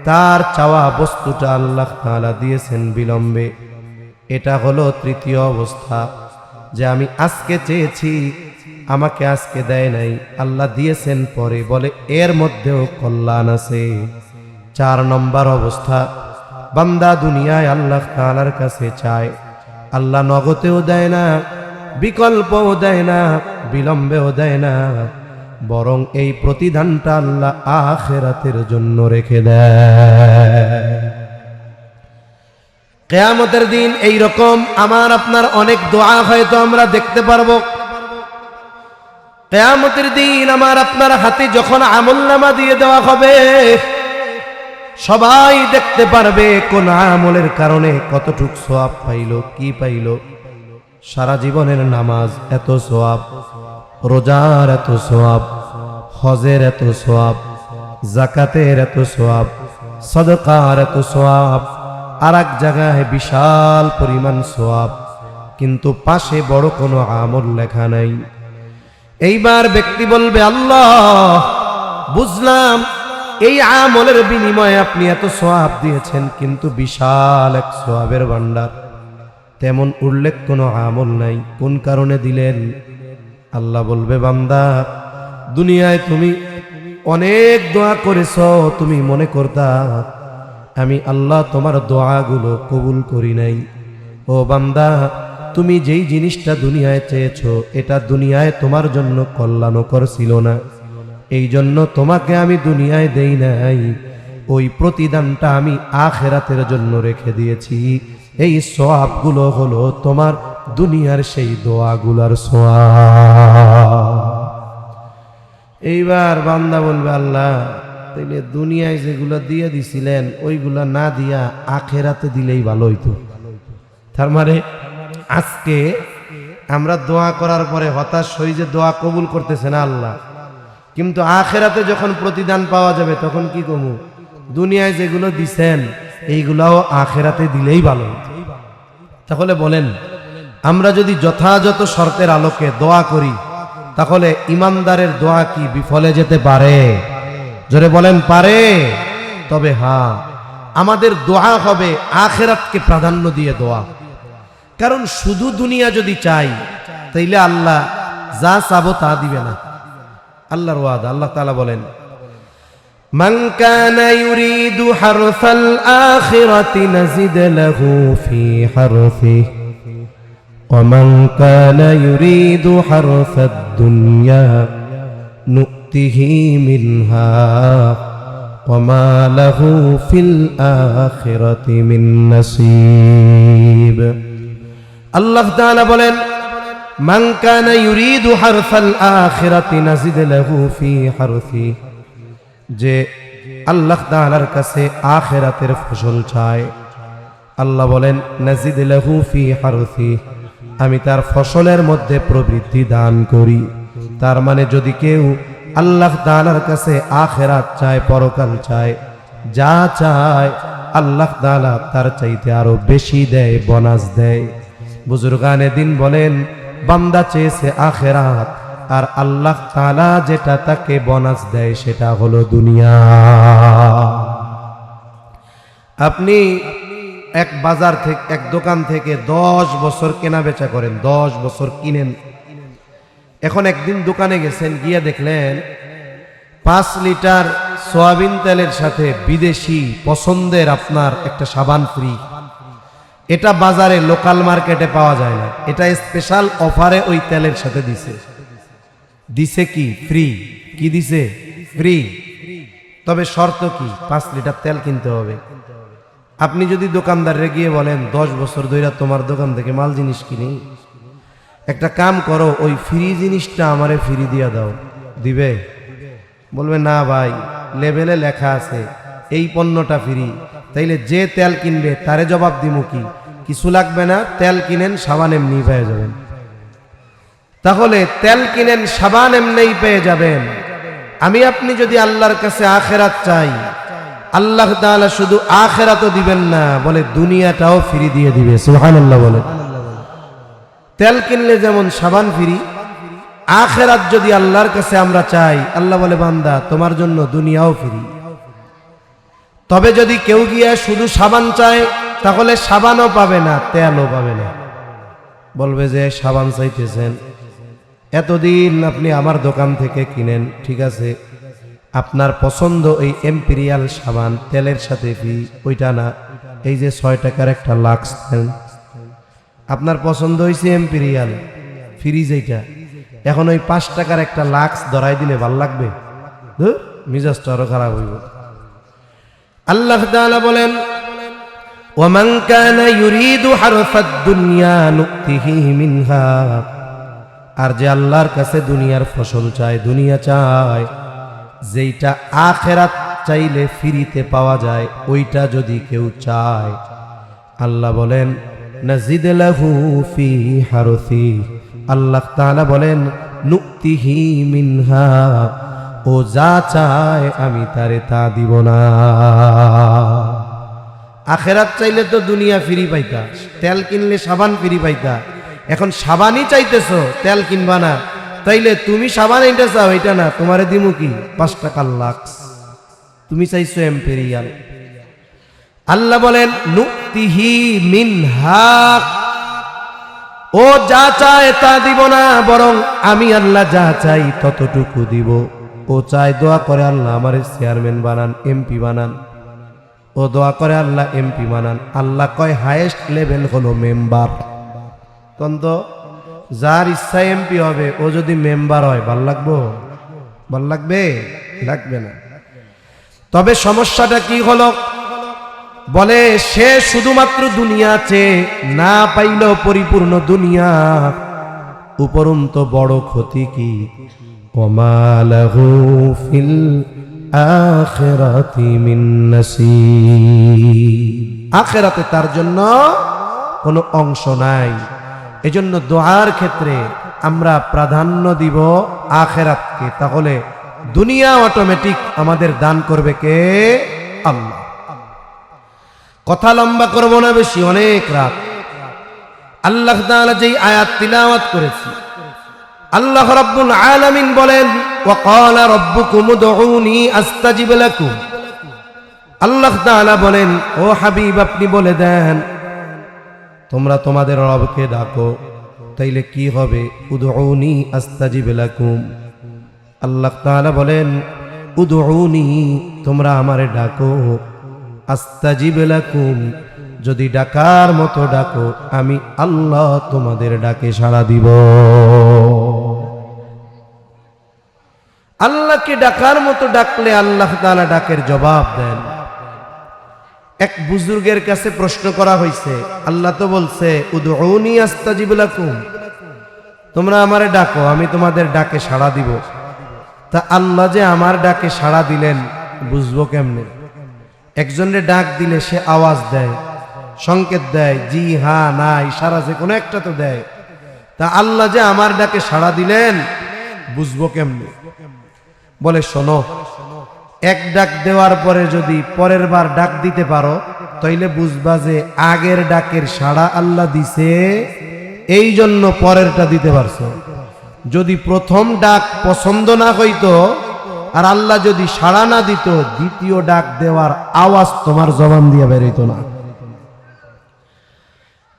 তার চাওয়া বস্তুটা আল্লাহ তাআলা দিয়েছেন বিলম্বে। এটা হলো তৃতীয় অবস্থা, যে আমি আজকে চেয়েছি, আমাকে আজকে দেয় নাই, আল্লাহ দিয়েছেন পরে, বলে এর মধ্যেও কল্যাণ আছে। 4 নম্বর অবস্থা, বান্দা দুনিয়ায় আল্লাহ তাআলার কাছে চায়, আল্লাহ নগদেও দেয় না, বিকল্পও দেয় না, বিলম্বেও দেয় না, বরং এই প্রতিদানটা আল্লাহ আখিরাতের জন্য রেখে দেয়। কিয়ামতের দিন এই রকম আমার আপনার অনেক দোয়া হয়তো আমরা দেখতে পারবো। কিয়ামতের দিন আমার আপনার হাতে যখন আমলনামা দিয়ে দেওয়া হবে, সবাই দেখতে পারবে কোন আমলের কারণে কতটুকু সওয়াব পাইলো, কি পাইলো। সারা জীবনের নামাজ এত সওয়াব, রোজার এত সওয়াব, হজের এত সওয়াব, যাকাতের এত সওয়াব, সাদকার এত সওয়াব, আর এক জায়গায় বিশাল পরিমাণ সওয়াব, কিন্তু পাশে বড় কোনো আমল লেখা নাই। এইবার ব্যক্তি বলবে, আল্লাহ বুঝলাম এই আমলের বিনিময়ে আপনি এত সওয়াব দিয়েছেন, কিন্তু বিশাল এক সওয়াবের ভান্ডার, তেমন উল্লেখ কোনো আমল নাই, কোন কারণে দিলেন? আল্লাহ বলবে, বান্দা দুনিয়ায় তুমি অনেক দোয়া করেছ, তুমি মনে করতা আমি আল্লাহ তোমার দোয়াগুলো কবুল করি নাই। ও বান্দা, তুমি যেই জিনিসটা দুনিয়ায় চেয়েছো, এটা দুনিয়ায় তোমার জন্য কল্যাণকর ছিল না, এই জন্য তোমাকে আমি দুনিয়ায় দেই নাই, ওই প্রতিদানটা আমি আখিরাতের জন্য রেখে দিয়েছি। এই সওয়াবগুলো হলো তোমার দুনিয়ার সেই দোয়াগুলোর সওয়াব। এইবার বান্দা বলবে, আল্লাহ তাইলে দুনিয়ায় যেগুলো দিয়ে দিছিলেন ওইগুলা না দিয়া আখিরাতে দিলেই ভালো হইতো। তার মানে আজকে আমরা দোয়া করার পরে হতাশ হই যে দোয়া কবুল করতেছে না আল্লাহ, কিন্তু আখিরাতে যখন প্রতিদান পাওয়া যাবে তখন কি কমু, দুনিয়ায় যেগুলো দিছেন এইগুলাও আখিরাতে দিলেই ভালো হইতো। তাহলে বলেন, আমরা যদি যথাযথ শর্তের আলোকে দোয়া করি তাহলে ইমানদারের দোয়া কি বিফলে যেতে পারে? জোরে বলেন, পারে? তবে হ্যাঁ, আমাদের দোয়া হবে আখিরাতকে প্রাধান্য দিয়ে দোয়া। কারণ শুধু দুনিয়া যদি চাই তাইলে আল্লাহ যা চাবো তা দিবে না। আল্লাহর ওয়াদা, আল্লাহ তাআলা বলেন, মান কানা ইউরিদু হারসাল আখিরাতি নাজিদ লাহু ফি হারসিহি ওয়া মান কানা ইউরিদু হারসাদ দুনিয়া নু'তিহি মিনহা ওয়া মা লাহু ফিল আখিরাতি মিন নাসিব। আল্লাহ তাআলা বলেন, মান কানা ইউরিদু হারসাল আখিরাতি নাজিদ লাহু ফি হারসিহি, যে আল্লাহ তাআলার কাছে আখিরাতের ফসল চায়, আল্লাহ বলেন নাজিদ লাহু ফি হারসিহি, আমি তার ফসলের মধ্যে প্রবৃদ্ধি দান করি। তার মানে যদি কেউ আল্লাহ তাআলার কাছে আখিরাত চায়, পরকাল চায়, যা চায় আল্লাহ তাআলা তার চাইতে আরো বেশি দেয়, বোনাস দেয়। বুজুর্গানে দিন বলেন, বান্দা চেয়েছে আখিরাত, আর আল্লাহ তাআলা যেটা তাকে বোনাস দেয় সেটা হলো দুনিয়া। আপনি এক বাজার থেকে, এক দোকান থেকে 10 বছর কেনা বেচা করেন, 10 বছর কিনেন। এখন একদিন দোকানে গেছেন, গিয়ে দেখলেন 5 লিটার সয়াবিন তেলের সাথে বিদেশি পছন্দের আপনার একটা সাবান ফ্রি। এটা বাজারে লোকাল মার্কেটে পাওয়া যায় না, এটা স্পেশাল অফারে ওই তেলের সাথে দিছে কি ফ্রি। কি দিছে? ফ্রি। তবে শর্ত কি? 5 লিটার তেল কিনতে হবে। আপনি যদি দোকানদারে গিয়ে বলেন 10 বছর ধরে তোমার দোকান থেকে মাল জিনিস কিনি, একটা কাম করো ওই ফ্রি জিনিসটা আমারে ফ্রি দিয়া দাও, দিবে? বলবে না ভাই, লেবেলে লেখা আছে এই পণ্যটা ফ্রি। তাইলে যে তেল কিনবে তারে জবাব দিমু কি? কিছু লাগবে না, তেল কিনেন, সাবান এমনি পেয়ে যাবেন। তাহলে তেল কিনেন, সাবান এমনি পেয়ে যাবেন। আমি আপনি যদি আল্লাহর কাছে আখিরাত চাই, আল্লাহ তাআলা শুধু আখিরাতও দিবেন না, বলে দুনিয়াটাও ফ্রি দিয়ে দিবে। সুবহানাল্লাহ বলে। তেল কিনলে যেমন সাবান ফ্রি, আখিরাত যদি আল্লাহর কাছে আমরা চাই, আল্লাহ বলে বান্দা তোমার জন্য দুনিয়াও ফ্রি। তবে যদি কেউ গিয়ে শুধু সাবান চায় তাহলে সাবানও পাবে না, তেলও পাবে না। বলবে যে সাবান চাইতেছেন, এতদিন আপনি আমার দোকান থেকে কিনেন, ঠিক আছে, আপনার পছন্দ এই এম্পেরিয়াল সাবান তেলের সাথে ফ্রি, ওইটা না, এই যে 6 টাকার একটা লাক্স তেল আপনার পছন্দ হয়েছে, এম্পেরিয়াল ফ্রি যেটা, এখন ওই 5 টাকার একটা লাক্স ধরাই দিলে ভাল লাগবে? মিজাজটা আরো খারাপ হইব। আল্লাহ তাআলা বলেন, ওয়ামান কানা ইউরিদু হারসাদ দুনিয়া নু'তিহি মিনহা, আর যে আল্লাহর কাছে দুনিয়ার ফসল চায়, দুনিয়া চায়, যেইটা আখিরাত চাইলে ফ্রিতে পাওয়া যায়, ওইটা যদি কেউ চায়, আল্লাহ বলেন নাজিদ লাহু ফি হারসি, আল্লাহ তাআলা বলেন নু'তিহি মিনহা, ও যা চায় আমি তারে তা দিব না। আখিরাত চাইলে তো দুনিয়া ফ্রি পাইতা, তেল কিনলে সাবান ফ্রি পাইতা। এখন সাবানই চাইতেছো, তেল কিনবা না, তাইলে তুমি সাবান এটা চাও, এটা না, তোমারে দিমু কি 5 টাকার লাক্স, তুমি চাইছো এম্পেরিয়াল। আল্লাহ বলেন নু'তিহি মিনহা, ও যা চায় তা দিব না, বরং আমি আল্লাহ যা চাই ততটুকু দিব। ও চায়, দোয়া করে আল্লাহ আমারে চেয়ারম্যান বানান, এমপি বানান। ও দোয়া করে আল্লাহ এমপি বানান। আল্লাহ কয় হাইয়েস্ট লেভেল হলো মেম্বার। তন্ত যার ইচ্ছা এমপি হবে, ও যদি মেম্বার হয় ভাল লাগবো? ভাল লাগবে? লাগবে না। তবে সমস্যাটা কি হলো, বলে সে শুধুমাত্র দুনিয়া চেয়ে না পাইলেও পরিপূর্ণ দুনিয়া, উপরন্ত বড় ক্ষতি কি, ওমা লাহু ফিল আখিরাতি মিন নাসিব, আখিরাতে তার জন্য কোনো অংশ নাই। এজন্য দোয়ার ক্ষেত্রে আমরা প্রাধান্য দিব আখিরাতকে, তাহলে দুনিয়া অটোমেটিক আমাদের দান করবে কে? আল্লাহ। কথা লম্বা করব না বেশি, অনেক রাত। আল্লাহ তাআলা যেই আয়াত তিলাওয়াত করেছি, আল্লাহ রাব্বুল আলামিন বলেন ওয়া ক্বালা রাব্বুকুম উদউনি আস্তাজিব লাকুম। আল্লাহ তাআলা বলেন, ও হাবিব আপনি বলে দেন তোমরা তোমাদের রবকে ডাকো, তাইলে কি হবে? উদউনি আস্তাজিব লাকুম। আল্লাহ তাআলা বলেন উদউনি, তোমরা আমারে ডাকো, আস্তাজিব লাকুম, যদি ডাকার মতো ডাকো আমি আল্লাহ তোমাদের ডাকে সাড়া দিব। আল্লাহকে ডাকার মতো ডাকলে আল্লাহ তাআলা ডাকের জবাব দেন। এক বুজুর্গের কাছে প্রশ্ন করা হয়েছে, আল্লাহ তো বলছে উদউনি আস্তাজিব লাকুম, তোমরা আমারে ডাকো আমি তোমাদের ডাকে সাড়া দিব, তা আল্লাহ যে আমার ডাকে সাড়া দিলেন বুঝবো কেমনে? একজনের ডাক দিলে সে আওয়াজ দেয়, সংকেত দেয়, জি হ্যাঁ না ইশারা যে কোনো একটা তো দেয়, তা আল্লাহ যে আমার ডাকে সাড়া দিলেন বুঝবো কেমনে? বলে শোনো, এক ডাক দেওয়ার পরে যদি পরের বার ডাক দিতে পারো তাইলে বুঝবা যে আগের ডাকের সাড়া আল্লাহ দিছে, এই জন্য পরেরটা দিতে পারছো। যদি প্রথম ডাক পছন্দ না হইতো আর আল্লাহ যদি সাড়া না দিত, দ্বিতীয় ডাক দেওয়ার আওয়াজ তোমার জবান দিয়ে বের হইতো না।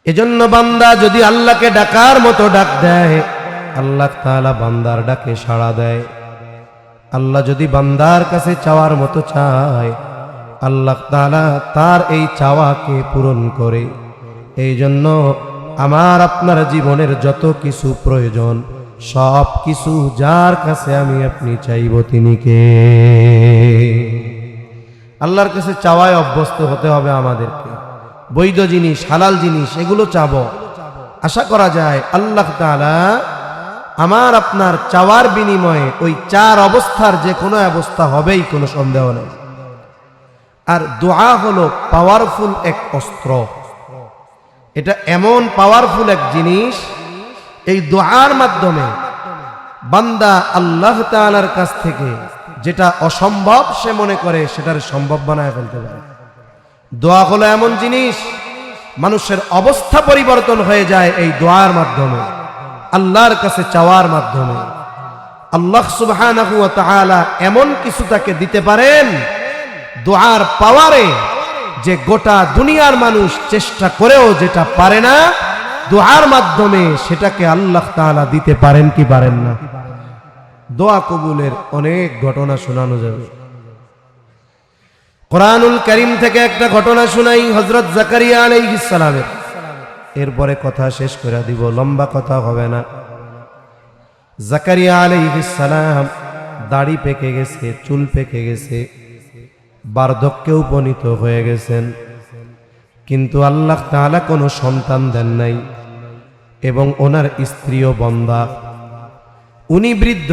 এজন্য বান্দা যদি আল্লাহকে ডাকার মতো ডাক দেয়, আল্লাহ তাআলা বান্দার ডাকে সাড়া দেয়। আল্লাহ যদি বান্দার কাছে চাওয়ার মতো চায়, আল্লাহ তাআলা তার এই চাওয়াকে পূরণ করে। এই জন্য আমার আপনার জীবনের যত কিছু প্রয়োজন সব কিছু যার কাছে আমি আপনি চাইব তিনি কে? আল্লাহর কাছে চাওয়ায় অভ্যস্ত হতে হবে আমাদেরকে। বৈধ জিনিস, হালাল জিনিস এগুলো চাবো। আশা করা যায় আল্লাহ তাআলা আমার আপনার চাওয়ার বিনিময়ে ওই চার অবস্থার যে কোনো অবস্থা হবেই, কোনো সন্দেহ নেই। আর দোয়া হলো পাওয়ারফুল এক অস্ত্র। এটা এমন পাওয়ারফুল এক জিনিস, এই দোয়ার মাধ্যমে বান্দা আল্লাহ তাআলার কাছ থেকে যেটা অসম্ভব সে মনে করে সেটার সম্ভব বানায় ফেলতে পারে। দোয়া হলো এমন জিনিস, মানুষের অবস্থা পরিবর্তন হয়ে যায় এই দোয়ার মাধ্যমে, আল্লাহর কাছে চাওয়ার মাধ্যমে। আল্লাহ সুবহানাহু ওয়া তাআলা এমন কিছু তাকে দিতে পারেন দোয়ার পাওয়ারে, যে গোটা দুনিয়ার মানুষ চেষ্টা করেও যেটা পারে না, দোয়ার মাধ্যমে সেটাকে আল্লাহ তাআলা দিতে পারেন কি পারেন না? দোয়া কবুলের অনেক ঘটনা শোনানো যাবে। কোরআনুল কারীম থেকে একটা ঘটনা শোনাই হযরত জাকারিয়া আলাইহিস সালামের, এরপরে কথা শেষ করে দিব, লম্বা কথা হবে না। জাকারিয়া আলাইহিস সালাম দাড়ি পেকে গেছে, চুল পেকে গেছে, বার্ধক্যে উপনীত হয়ে গেছেন, কিন্তু আল্লাহ তাআলা কোনো সন্তান দেন নাই এবং ওনার স্ত্রীও বন্ধা। উনি বৃদ্ধ,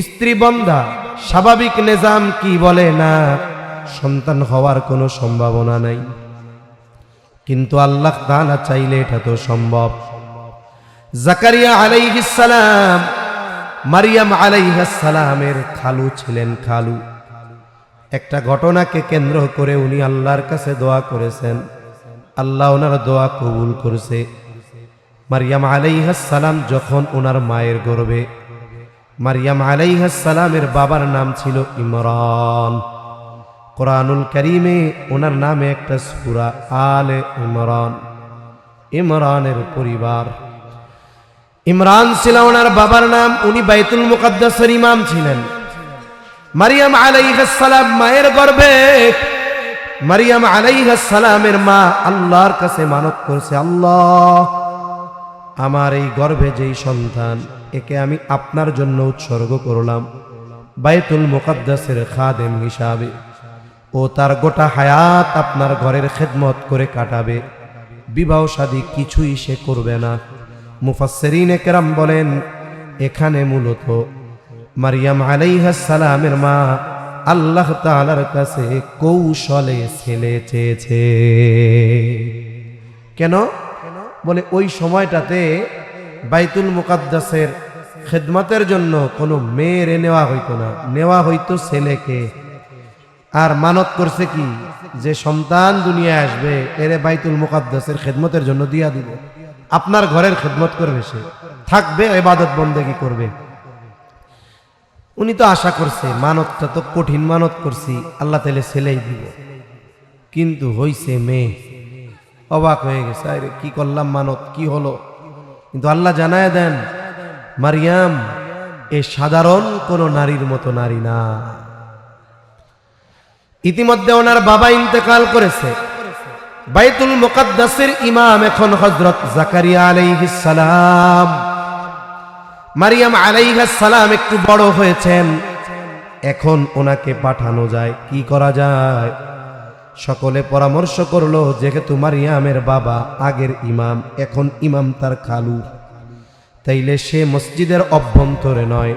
স্ত্রী বন্ধা, স্বাভাবিক নিজাম কি বলে না সন্তান হওয়ার কোনো সম্ভাবনা নাই, কিন্তু আল্লাহ তাআলা চাইলে এটা তো সম্ভব। জাকারিয়া আলাইহিস সালাম মারিয়াম আলাইহিস সালামের খালু ছিলেন, খালু। একটা ঘটনাকে কেন্দ্র করে উনি আল্লাহর কাছে দোয়া করেছেন, আল্লাহ ওনার দোয়া কবুল করেছে। মারিয়াম আলাইহিস সালাম যখন ওনার মায়ের গর্ভে, মারিয়াম আলাইহিস সালামের বাবার নাম ছিল ইমরান। কোরআনুল কারীমে ওনার নামে একটা সূরা আলে ইমরান, ইমরানের পরিবার। ইমরান ছিল ওনার বাবার নাম, উনি বাইতুল মুকাদ্দাসের ইমাম ছিলেন। মারিয়াম আলাইহিস সালাম মায়ের গর্ভে, মারিয়াম আলাইহিস সালামের মা আল্লাহর কাছে মানত করেছে, আল্লাহ আমার এই গর্ভে যেই সন্তান, একে আমি আপনার জন্য উৎসর্গ করলাম, বাইতুল মুকাদ্দাসের খাদেম হিসাবে ও তার গোটা হায়াত আপনার ঘরের খেদমত করে কাটাবে, বিবাহ শাদী কিছুই সে করবে না। মুফাসসিরিনে কেরাম বলেন এখানে মূলত মারিয়াম আলাইহিস সালামের মা আল্লাহ তাআলার কাছে কৌশলে ছেলে চেয়েছে। কেন? বলে ওই সময়টাতে বাইতুল মুকাদ্দাসের খেদমতের জন্য কোনো মেয়ের নেওয়া হইতো না, নেওয়া হইতো ছেলেকে। আর মানত করছে কি, যে সন্তান দুনিয়ায় আসবে এরে বাইতুল মুকাদ্দাসের খেদমতের জন্য দিয়া দিব, আপনার ঘরের খেদমত করবে, সে থাকবে, ইবাদত বন্দেগী করবে। উনি তো আশা করছে, মানতটা তো কঠিন মানত করছি, আল্লাহ তাআলা ছেলেই দিব, কিন্তু হইছে মেয়ে। অবাক হয়ে গেছে, আরে কি করলাম, মানত কি হলো? কিন্তু আল্লাহ জানায় দেন মারিয়াম এ সাধারণ কোন নারীর মতো নারী না। ইতিমধ্যে ওনার বাবা ইন্তেকাল করেছে। বাইতুল মুকাদ্দাসের ইমাম এখন হযরত জাকারিয়া আলাইহিস সালাম। মারিয়াম আলাইহিস সালাম একটু বড় হয়েছেন, এখন ওনাকে পাঠানো যায়। কি করা যায়? সকলে পরামর্শ করলো, যেহেতু মারিয়ামের বাবা আগের ইমাম, এখন ইমাম তার খালু, তাইলে সে মসজিদের অভ্যন্তরে নয়,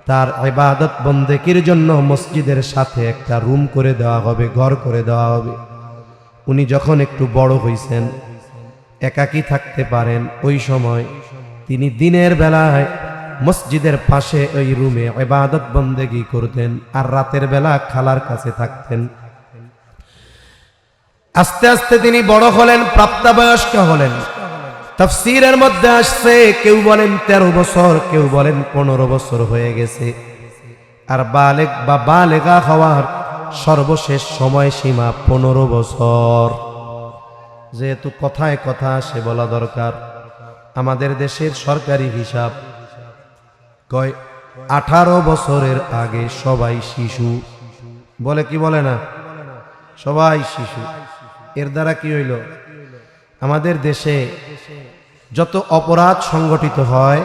তার ইবাদত বন্দেগীর জন্য মসজিদের সাথে একটা রুম করে দেওয়া হবে, ঘর করে দেওয়া হবে। উনি যখন একটু বড় হইছেন, একাকী থাকতে পারেন, ওই সময় তিনি দিনের বেলায় মসজিদের পাশে ওই রুমে ইবাদত বন্দেগী করতেন, আর রাতের বেলা খালার কাছে থাকতেন। আস্তে আস্তে তিনি বড় হলেন, প্রাপ্তবয়স্ক হলেন। তাফসীরের মধ্যে আসছে কেউ বলেন 13 বছর, কেউ বলেন 15 বছর হয়ে গেছে। আর বালেগ বা বালেগা হওয়ার সর্বশেষ সময়সীমা 15 বছর। যেহেতু কথায় কথা সে বলা দরকার, আমাদের দেশের সরকারি হিসাব কয় 18 বছরের আগে সবাই শিশু। বলে কি বলে না? সবাই শিশু। এর দ্বারা কি হইল? আমাদের দেশে যত অপরাধ সংগঠিত হয়,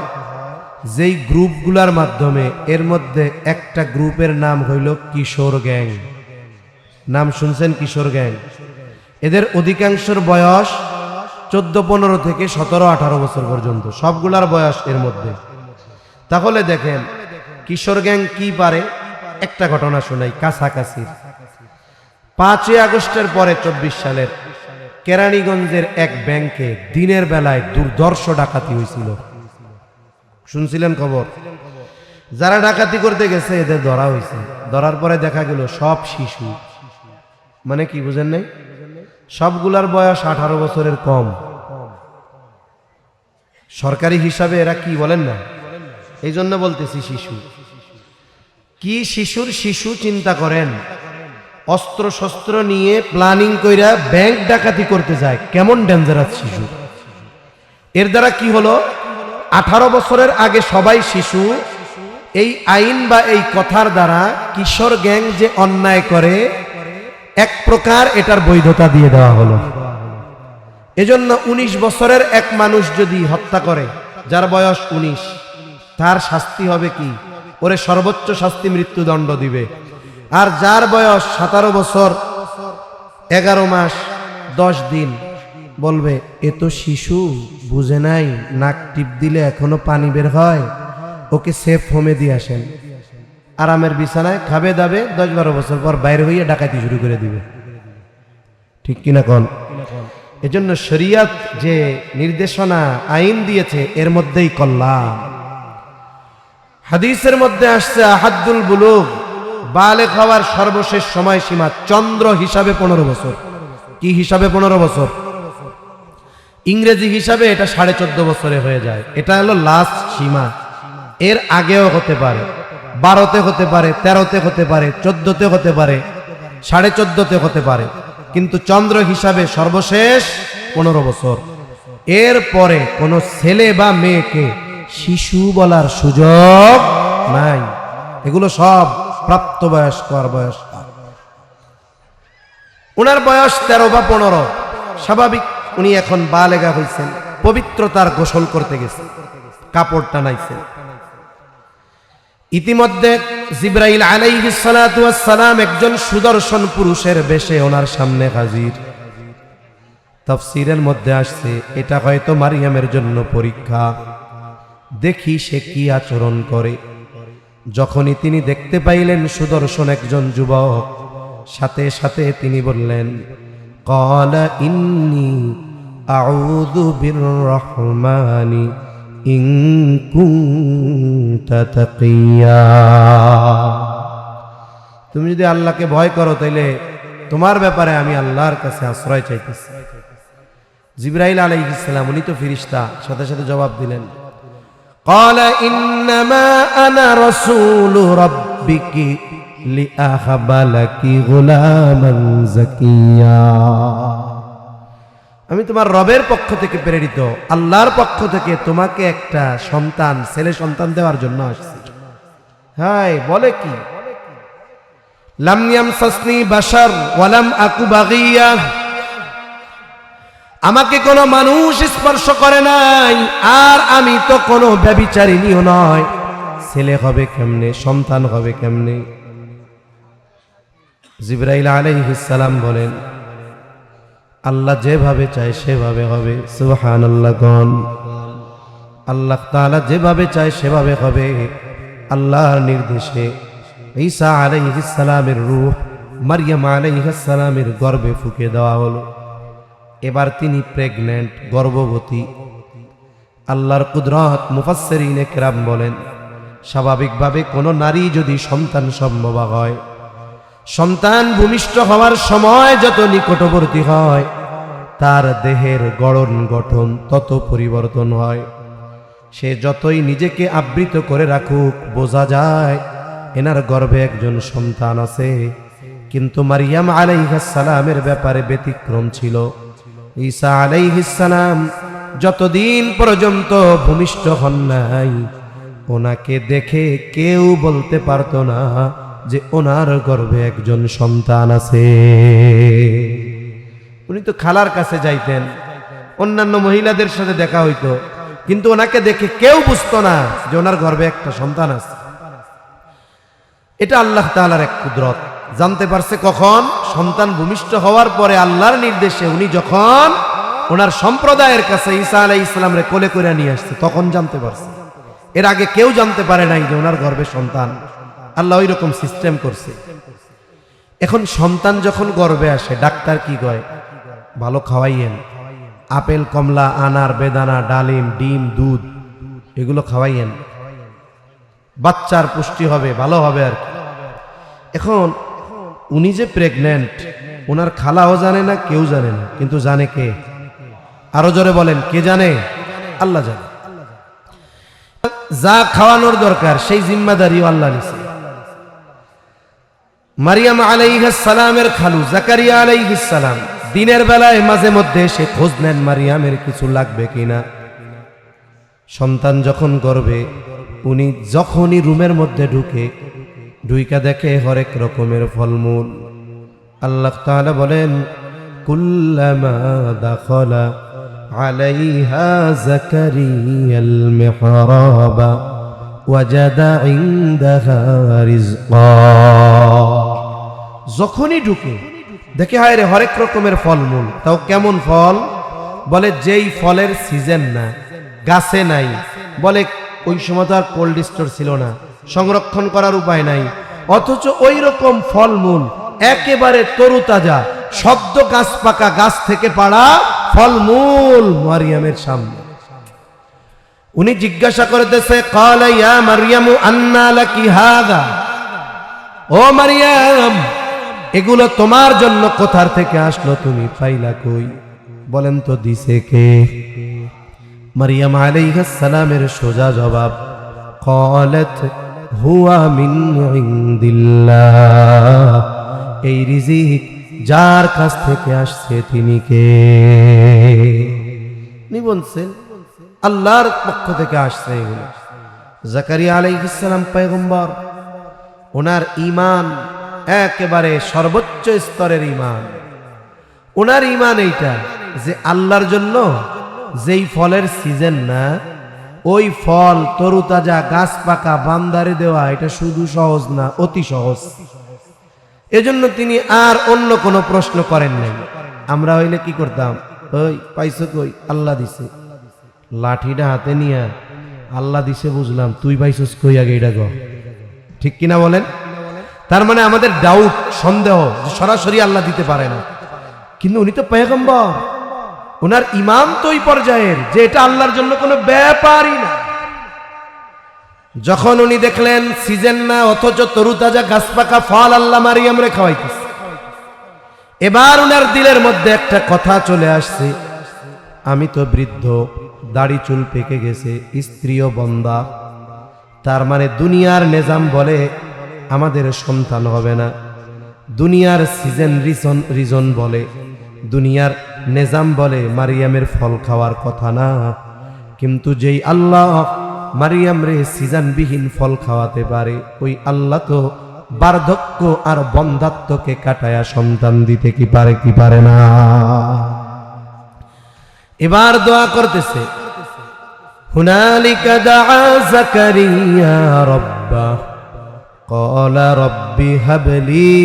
যেই গ্রুপগুলার মাধ্যমে, এর মধ্যে একটা গ্রুপের নাম হইল কিশোর গ্যাং। নাম শুনছেন? কিশোর গ্যাং। এদের অধিকাংশের বয়স 14-15 থেকে 17-18 বছর পর্যন্ত, সবগুলার বয়স এর মধ্যে। তাহলে দেখেন কিশোর গ্যাং কি পারে। একটা ঘটনা শোনাই কাছাকাছি। 5ই আগস্টের পরে 24 সালের কেরানীগঞ্জের এক ব্যাংকে দিনের বেলায় দুর্ধর্ষ ডাকাতি হয়েছিল। শুনছিলেন খবর? যারা ডাকাতি করতে গেছে এদের ধরা হয়েছে। ধরার পরে দেখা গেল সব শিশু। মানে কি বুঝেন নাই? সবগুলার বয়স 18 বছরের কম। সরকারি হিসাবে এরা কি বলেন না, এই জন্য বলতেছি শিশু। কি শিশুর শিশু চিন্তা করেন, অস্ত্র শস্ত্র নিয়ে প্ল্যানিং কইরা ব্যাংক ডাকাতি করতে যায়, কেমন ডেঞ্জারাস শিশু। এর দ্বারা কি হলো? 18 বছরের আগে সবাই শিশু। এই আইন বা এই কথার দ্বারা কিশোর গ্যাং যে অন্যায় করে, এক প্রকার এটার বৈধতা দিয়ে দেওয়া হলো। এজন্য 19 বছরের এক মানুষ যদি হত্যা করে, যার বয়স 19, তার শাস্তি হবে কি? ওরে সর্বোচ্চ শাস্তি মৃত্যুদণ্ড দিবে। আর যার বয়স 17 বছর 11 মাস 10 দিন, বলবে এ তো শিশু, বুঝে নাই, নাক টিপ দিলে এখনো পানি বের হয়, ওকে সেফ হোমে দিয়ে আসেন, আরামের বিছানায় খাবে দাবে, 10-12 বছর পর বাইরে হইয়া ডাকাতি শুরু করে দিবে। ঠিক কিনা কোন? এজন্য শরিয়ত যে নির্দেশনা আইন দিয়েছে, এর মধ্যেই কল্যাণ। হাদিসের মধ্যে আসছে আহাদুল বুলুগ, বালেগ হওয়ার সর্বশেষ সময়সীমা চন্দ্র হিসাবে 15 বছর। কি হিসাবে 15 বছর? ইংরেজি হিসাবে এটা 14.5 বছরে হয়ে যায়। এটা হলো লাস্ট সীমা। এর আগেও হতে পারে, 12তে হতে পারে, 13তে হতে পারে, 14তে হতে পারে, 14.5তে হতে পারে, কিন্তু চন্দ্র হিসাবে সর্বশেষ 15 বছর। এর পরে কোনো ছেলে বা মেয়েকে শিশু বলার সুযোগ নাই। এগুলো সব প্রাপ্তবয়স্ক আর বয়স্ক। উনার বয়স 13 বা 15, স্বাভাবিক। উনি এখন বালেগা হয়েছেন, পবিত্রতার গোসল করতে গেছে, কাপড় টানাইছেন। ইতিমধ্যে জিবরাইল আলাইহিস সালাতু ওয়াস সালাম একজন সুদর্শন পুরুষের বেশে ওনার সামনে হাজির। তাফসীরের মধ্যে আসছে এটা হয়তো মারিয়ামের জন্য পরীক্ষা, দেখি সে কি আচরণ করে। যখনই তিনি দেখতে পাইলেন সুদর্শন একজন যুবক, সাথে সাথে তিনি বললেন, ক্বালা ইন্নী আউযু বিররহমানি ইন কুনতা তাকিয়া। তুমি যদি আল্লাহকে ভয় করো তাইলে তোমার ব্যাপারে আমি আল্লাহর কাছে আশ্রয় চাইতেছি। জিবরাইল আলাইহিস সালাম, উনি তো ফেরেশতা, সাথে সাথে জবাব দিলেন, ক্বালা ইন্নামা আনা রাসূলু রাব্বিকি লিআহাবা লাকি গুলামান যাকিয়া। আমি তোমার রবের পক্ষ থেকে প্রেরিত, আল্লাহর পক্ষ থেকে তোমাকে একটা সন্তান, ছেলে সন্তান দেওয়ার জন্য আসছি। হায়, বলে কি? লাম ইয়ামসাসনি বাশার ওয়া লাম আকু বাগিয়া। আমাকে কোনো মানুষ স্পর্শ করে নাই, আর আমি তো কোনো ব্যভিচারিণীও নয়। ছেলে হবে কেমনে, সন্তান হবে কেমনে? জিবরাইল আলাইহিস সালাম বলেন, আল্লাহ যেভাবে চায় সেভাবে হবে। সুবহানাল্লাহ গণ। আল্লাহ তাআলা যেভাবে চায় সেভাবে হবে। আল্লাহর নির্দেশে ঈসা আলাইহিস সালামের রূহ মারইয়াম আলাইহিস সালামের গর্ভে ফুঁকে দেওয়া হলো। এবার তিনি প্রেগন্যান্ট, গর্ভবতী। আল্লাহর কুদরত, মুফাসসিরিনে কেরাম বলেন, স্বাভাবিকভাবে কোনো নারী যদি সন্তান সম্ভব হয়, সন্তান ভূমিষ্ঠ হওয়ার সময় যত নিকটবর্তী হয়, তার দেহের গড়ন গঠন তত পরিবর্তন হয়। সে যতই নিজেকে আবৃত করে রাখুক, বোঝা যায় এনার গর্ভে একজন সন্তান আছে। কিন্তু মারিয়াম আলাইহিস সালামের ব্যাপারে ব্যতিক্রম ছিল। ঈসা আলাইহিস সালাম যতদিন পর্যন্ত ভূমিষ্ঠ হন নাই, ওনাকে দেখে কেউ বলতে পারতো না যে ওনার গর্ভে একজন সন্তান আছে। উনি তো খালার কাছে যাইতেন, অন্যান্য মহিলাদের সাথে দেখা হইতো, কিন্তু ওনাকে দেখে কেউ বুঝতো না যে ওনার গর্ভে একটা সন্তান আছে। এটা আল্লাহ তাআলার এক কুদরত। জানতে পারছে কখন? সন্তান ভূমিষ্ঠ হওয়ার পরে আল্লাহর নির্দেশে উনি যখন ওনার সম্প্রদায়ের কাছে ঈসা আলাইহিস সালামরে কোলে করে নিয়ে আসছে, তখন জানতে পারছে। এর আগে কেউ জানতে পারে নাই যে ওনার গর্ভে সন্তান। আল্লাহ ওই রকম সিস্টেম করছে। এখন সন্তান যখন গর্ভে আসে, ডাক্তার কি কয়? ভালো খাওয়াইয়েন, আপেল, কমলা, আনার, বেদানা, ডালিম, ডিম, দুধ এগুলো খাওয়াইয়েন, বাচ্চার পুষ্টি হবে, ভালো হবে আর কি। এখন উনি যে প্রেগন্যান্ট, ওনার খালাও জানে না, কেউ জানে না, কিন্তু জানে কে? আরো জোরে বলেন, কে জানে? আল্লাহ জানে। যা খাওয়ানোর দরকার সেই জিম্মাদারিও আল্লাহ নিছে। মারিয়াম আলাইহিস সালামের খালু জাকারিয়া আলাইহিস সালাম দিনের বেলায় মাঝে মধ্যে এসে খোঁজ নেন মারিয়ামের কিছু লাগবে কিনা। সন্তান যখন গর্ভে, উনি যখনই রুমের মধ্যে ঢুইকা দেখে হরেক রকমের ফলমূল। আল্লাহ তাআলা বলেন, কুল্লামা দাখালা আলাইহা জাকারিয়াল মিহরাবা ওয়াজাদা ইনদাহা রিজকা। যখনই ঢুকে দেখে হায় রে হরেক রকমের ফলমূল। তাও কেমন ফল? বলে যেই ফলের সিজন না, গাছে নাই। বলে ওই সময় তো আর কোল্ড স্টোর ছিল না, সংরক্ষণ করার উপায় নাই, অথচ ওই রকম ফলমূল একেবারে তরুতাজা, সদ্য গাছ পাকা, গাছ থেকে পাড়া ফলমূল মারিয়ামের সামনে। উনি জিজ্ঞাসা করতেছে, ক্বালা ইয়া মারইয়ামু আন্না লাকি হাযা। ও মারিয়াম, এগুলো তোমার জন্য কোথার থেকে আসলো, তুমি পাইলা কই? বলেন তো দিছে কে? মারিয়াম আলাইহিস সালামের সোজা জবাব, ক্বালাত হুয়া মিন ইনদিল্লাহ। এই রিজিক যার কাছ থেকে আসছে তিনি কে? নি বলছেন আল্লাহর পক্ষ থেকে আসছে এগুলো। জাকারিয়া আলাইহিস সালাম পয়গম্বর, ওনার ঈমান একেবারে সর্বোচ্চ স্তরের ঈমান। ওনার ঈমান এইটা যে আল্লাহর জন্য যেই ফলের সিজন না, ওই ফল তরুতাজা গাছ পাকা বান্দারে দেওয়া এটা শুধু সহজ না, অতি সহজ। এজন্য তিনি আর অন্য কোনো প্রশ্ন করেন নাই। আমরা হইলে কি করতাম, ওই পাইছো কই, আল্লাহ দিছে, লাঠিটা হাতে নিয়া আল্লাহ দিছে বুঝলাম, তুই পাইছস কই আগে এটা গো, ঠিক কিনা বলেন? তার মানে আমাদের ডাউট, সন্দেহ যে সরাসরি আল্লাহ দিতে পারে না, কিন্তু উনি তো পয়গম্বর, ওনার ইমান তো ওই পর্যায়ের যে এটা আল্লাহর জন্য কোনো ব্যাপারই না। যখন উনি দেখলেন সিজন না, অথচ তরুতাজা গাছ পাকা ফল আল্লাহ মারিয়ামরে খাওয়াইতেছে, এবার উনার দিলের মধ্যে একটা কথা চলে আসছে, আমি তো বৃদ্ধ, দাড়ি চুল পেকে গেছে, স্ত্রীও বন্দা, তার মানে দুনিয়ার নিজাম বলে আমাদের সন্তান হবে না, দুনিয়ার সিজন রিজন বলে, দুনিয়ার নিজাম বলে মারিয়ামের ফল খাওয়ার কথা না। কিন্তু যেই আল্লাহ মারিয়াম রে সিজনবিহীন ফল খাওয়াতে পারে, ওই আল্লাহ তো বার্ধক্য আর বন্ধাত্বকে কাটায়া সন্তান দিতে কি পারে কি পারে না। এবার দোয়া করতেছে, হুনালিকা দাআ যাকারিয়া রাব্বা ক্বালা রাব্বি হাবলি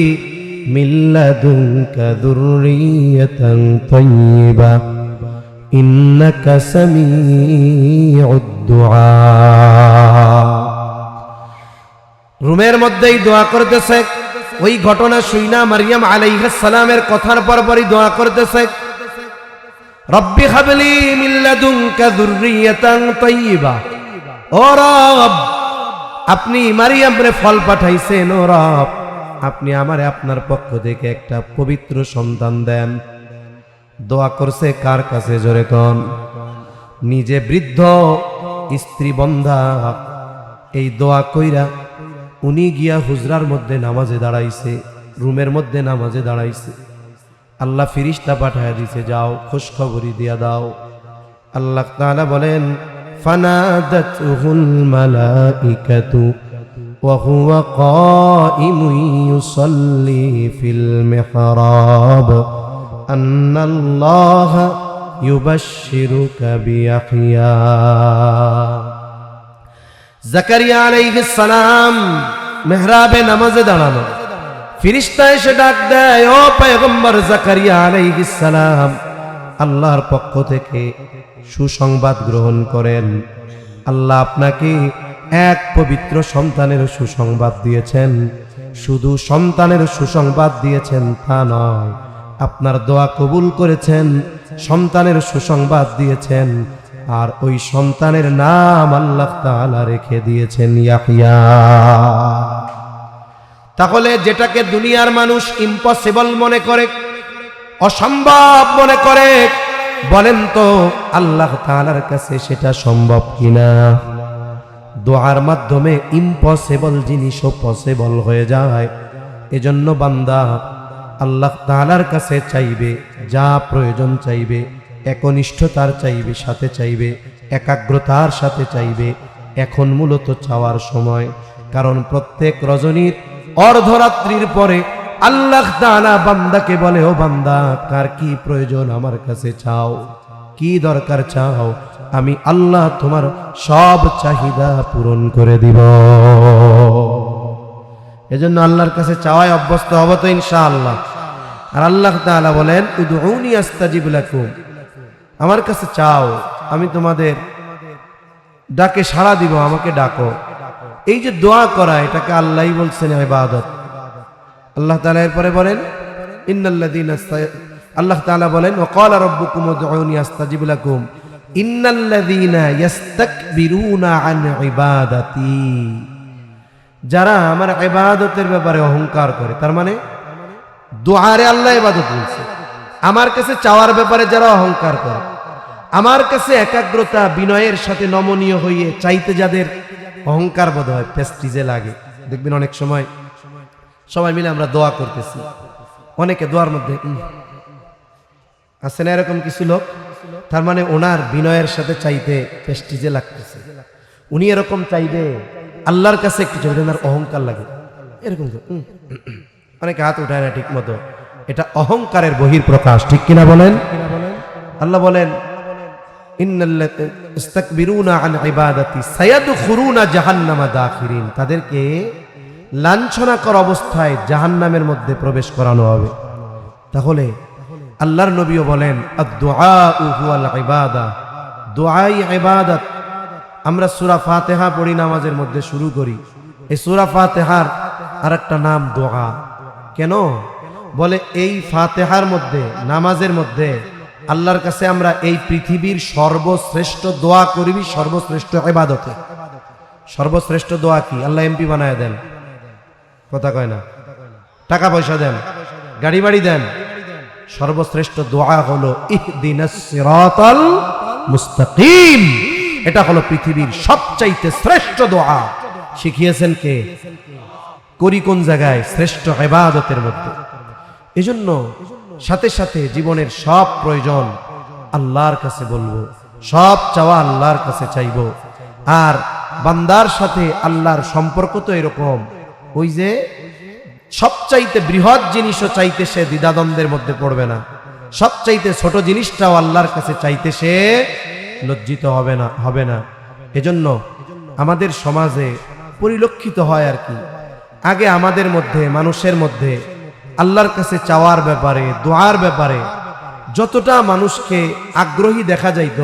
মিন লাদুনকা যুররিয়াতান তাইয়্যিবা ইন্নাকা সামিউদ দুআ। রুমের মধ্যেই দোয়া করতেছে, ওই ঘটনা শুইনা মারিয়াম আলাইহিস সালামের কথার পরপরই দোয়া করতেছে, রব্বি হাবলি মিন লাদুনকা যুররিয়াতান তাইয়্যিবা, ও রব আপনি মারিয়ামরে ফল পাঠাইছেন, ও রব আপনি আমারে আপনার পক্ষ থেকে একটা পবিত্র সন্তান দেন। দোয়া করছে কার কাছে, জোরে কোন? নিজে বৃদ্ধ, স্ত্রী বন্ধা, এই দোয়া কইরা উনি গিয়া হুজরার মধ্যে নামাজে দাঁড়াইছে, রুমের মধ্যে নামাজে দাঁড়াইছে। আল্লাহ ফিরিস্তা পাঠায় দিছে, যাও খুশখবরি দিয়া দাও। আল্লাহ তাআলা বলেন, ফানাদাতুহুল মালাইকাতু ওয়া হুয়া কাইমুন ইউসাল্লি ফিল মিহরাব আন্নাল্লাহা ইউবাশশিরুকা বিয়াহইয়া। জাকারিয়া আলাইহিস সালাম মেহরাবে নামাজে দাঁড়ানো, ফিরিস্তা এসে ডাক দেয়, ও পয়গম্বর জাকারিয়া আলাইহিস সালাম, আল্লাহর পক্ষ থেকে সুসংবাদ গ্রহণ করেন। আল্লাহ আপনাকে এক পবিত্র সন্তানের সুসংবাদ দিয়েছেন। শুধু সন্তানের সুসংবাদ দিয়েছেন তা নয়, আপনার দোয়া কবুল করেছেন, সন্তানের সুসংবাদ দিয়েছেন, আর ওই সন্তানের নাম আল্লাহ তাআলা রেখে দিয়েছেন ইয়াহইয়া। তাহলে যেটাকে দুনিয়ার মানুষ ইম্পসিবল মনে করে, অসম্ভব মনে করে, বলেন তো আল্লাহ তাআলার কাছে সেটা সম্ভব কিনা? দোয়ার মাধ্যমে ইম্পসিবল জিনিসও পসিবল হয়ে যায়। এজন্য বান্দা আল্লাহ তাআলার কাছে চাইবে, যা প্রয়োজন চাইবে, একনিষ্ঠতার চাইবে, সাথে চাইবে, একাগ্রতার সাথে চাইবে। এখন মূলত চাওয়ার সময়, কারণ প্রত্যেক রজনীর অর্ধরাত্রির পরে আল্লাহ তাআলা বান্দাকে বলে, ও বান্দা কার কি প্রয়োজন আমার কাছে চাও, কি দরকার চাও, আমি আল্লাহ তোমার সব চাহিদা পূরণ করে দিব। এজন্য আল্লাহর কাছে চাওয়ায় অভ্যস্ত হব তো ইনশাআল্লাহ। আর আল্লাহ তাআলা বলেন, উদউনি আস্তাজিব লাকুম, আমার কাছে চাও, আমি তোমাদের ডাকে সাড়া দিব, আমাকে ডাকো। এই যে দোয়া করা, এটাকে আল্লাহই বলছেন ইবাদত। আল্লাহ তাআলা এরপরে বলেন, ইন্নাল্লাযীনা, আল্লাহ তাআলা বলেন, ওয়া ক্বালা রাব্বুকুম উদউনি আস্তাজিব লাকুম ইন্নাল্লাযীনা ইস্তাকবিরুনা আন ইবাদাতি, যারা আমার ইবাদতের ব্যাপারে অহংকার করে, তার মানে দোয়ারে আল্লাহ ইবাদত বলছে। আমার কাছে চাওয়ার ব্যাপারে যারা অহংকার করে, আমার কাছে একাগ্রতা বিনয়ের সাথে নমনীয় হইয়ে চাইতে যাদের অহংকার বোধ হয়, প্রেস্টিজে লাগে। দেখবেন অনেক সময় সবাই মিলে আমরা দোয়া করতেছি, অনেকে দোয়ার মধ্যে আছে না এরকম কিছু লোক, তার মানে ওনার বিনয়ের সাথে চাইতে প্রেস্টিজে লাগতেছে। উনি এরকম চাইবে, আল্লাহর কাছে একটু চাইবে, ওনার অহংকার লাগে এরকম। অনেকে হাত উঠায় না ঠিক মতো, এটা অহংকারের বহির প্রকাশ, ঠিক কিনা বলেন? আল্লাহ বলেন, ইস্তাকবিরুনা আন ইবাদাতি সায়াদখুলুনা জাহান্নামা দাখিরিন, তাদেরকে লাঞ্ছনাকর অবস্থায় জাহান্নামের মধ্যে প্রবেশ করানো হবে। তাহলে আল্লাহর নবীও বলেন আদ-দুআউ হুয়াল ইবাদা, দুআই ইবাদত। আমরা সূরা ফাতিহা পড়ি, নামাজের মধ্যে শুরু করি। এই সূরা ফাতিহার আরেকটা নাম দোয়া। কেন? বলে এই ফাতিহার মধ্যে, নামাজের মধ্যে আল্লাহর কাছে আমরা এই পৃথিবীর সর্বশ্রেষ্ঠ দোয়া করিবি, সর্বশ্রেষ্ঠ ইবাদতে। সর্বশ্রেষ্ঠ দোয়া কি? আল্লাহ এমপি বানায় দেন, কথা কয় না, টাকা পয়সা দেন, গাড়ি বাড়ি দেন। সর্বশ্রেষ্ঠ দোয়া হলো ইহদিনাস সিরাতাল মুস্তাকিম। এটা হলো পৃথিবীর সবচাইতে শ্রেষ্ঠ দোয়া। শিখিয়েছেন কে? করি কোন জায়গায়? শ্রেষ্ঠ ইবাদতের মধ্যে। এজন্য সাথে সাথে জীবনের সব প্রয়োজন আল্লাহর কাছে বলবো, সব চাওয়া আল্লাহর কাছে চাইবো। আর বান্দার সাথে আল্লাহর সম্পর্ক তো এরকম, ওই যে সবচাইতে বৃহৎ জিনিসও চাইতে সে দ্বিধাদ্বন্দ্বের মধ্যে পড়বে না, সবচাইতে ছোট জিনিসটাও আল্লাহর কাছে চাইতে সে লজ্জিত হবে না। এজন্য আমাদের সমাজে পরিলক্ষিত হয় আর কি, আগে আমাদের মধ্যে, মানুষের মধ্যে আল্লাহর কাছে চাওয়ার ব্যাপারে, দোয়ার ব্যাপারে যতটা মানুষকে আগ্রহী দেখা যাইত,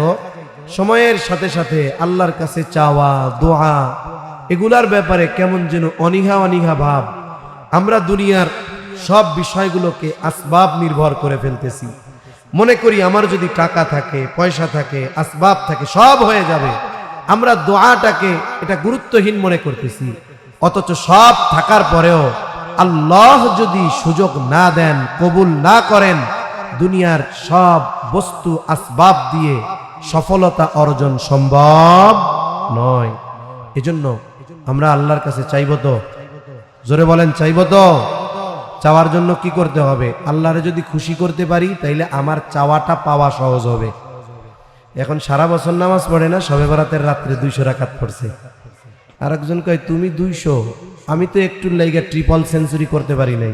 সময়ের সাথে সাথে আল্লাহর কাছে চাওয়া, দোয়া এগুলার ব্যাপারে কেমন যেন অনীহা অনীহা ভাব। আমরা দুনিয়ার সব বিষয়গুলোকে আসবাব নির্ভর করে ফেলতেছি। মনে করি আমার যদি টাকা থাকে, পয়সা থাকে, আসবাব থাকে, সব হয়ে যাবে। আমরা দোয়াটাকে এটা গুরুত্বহীন মনে করতেছি। অথচ সব থাকার পরেও আল্লাহ যদি সুযোগ না দেন, কবুল না করেন, দুনিয়ার সব বস্তু আসবাব দিয়ে সফলতা অর্জন সম্ভব নয়। এজন্য আমরা আল্লাহর কাছে চাইব তো, জোরে বলেন চাইব তো। চাওয়ার জন্য কি করতে হবে? আল্লাহরে যদি খুশি করতে পারি তাইলে আমার চাওয়াটা পাওয়া সহজ হবে। এখন সারা বছর নামাজ পড়ে না, শবে বরাতের রাত্রে 200 রাকাত পড়ছে। আর একজন কয় তুমি 200, আমি তো একটু লাইগা ট্রিপল সেঞ্চুরি করতে পারি নাই।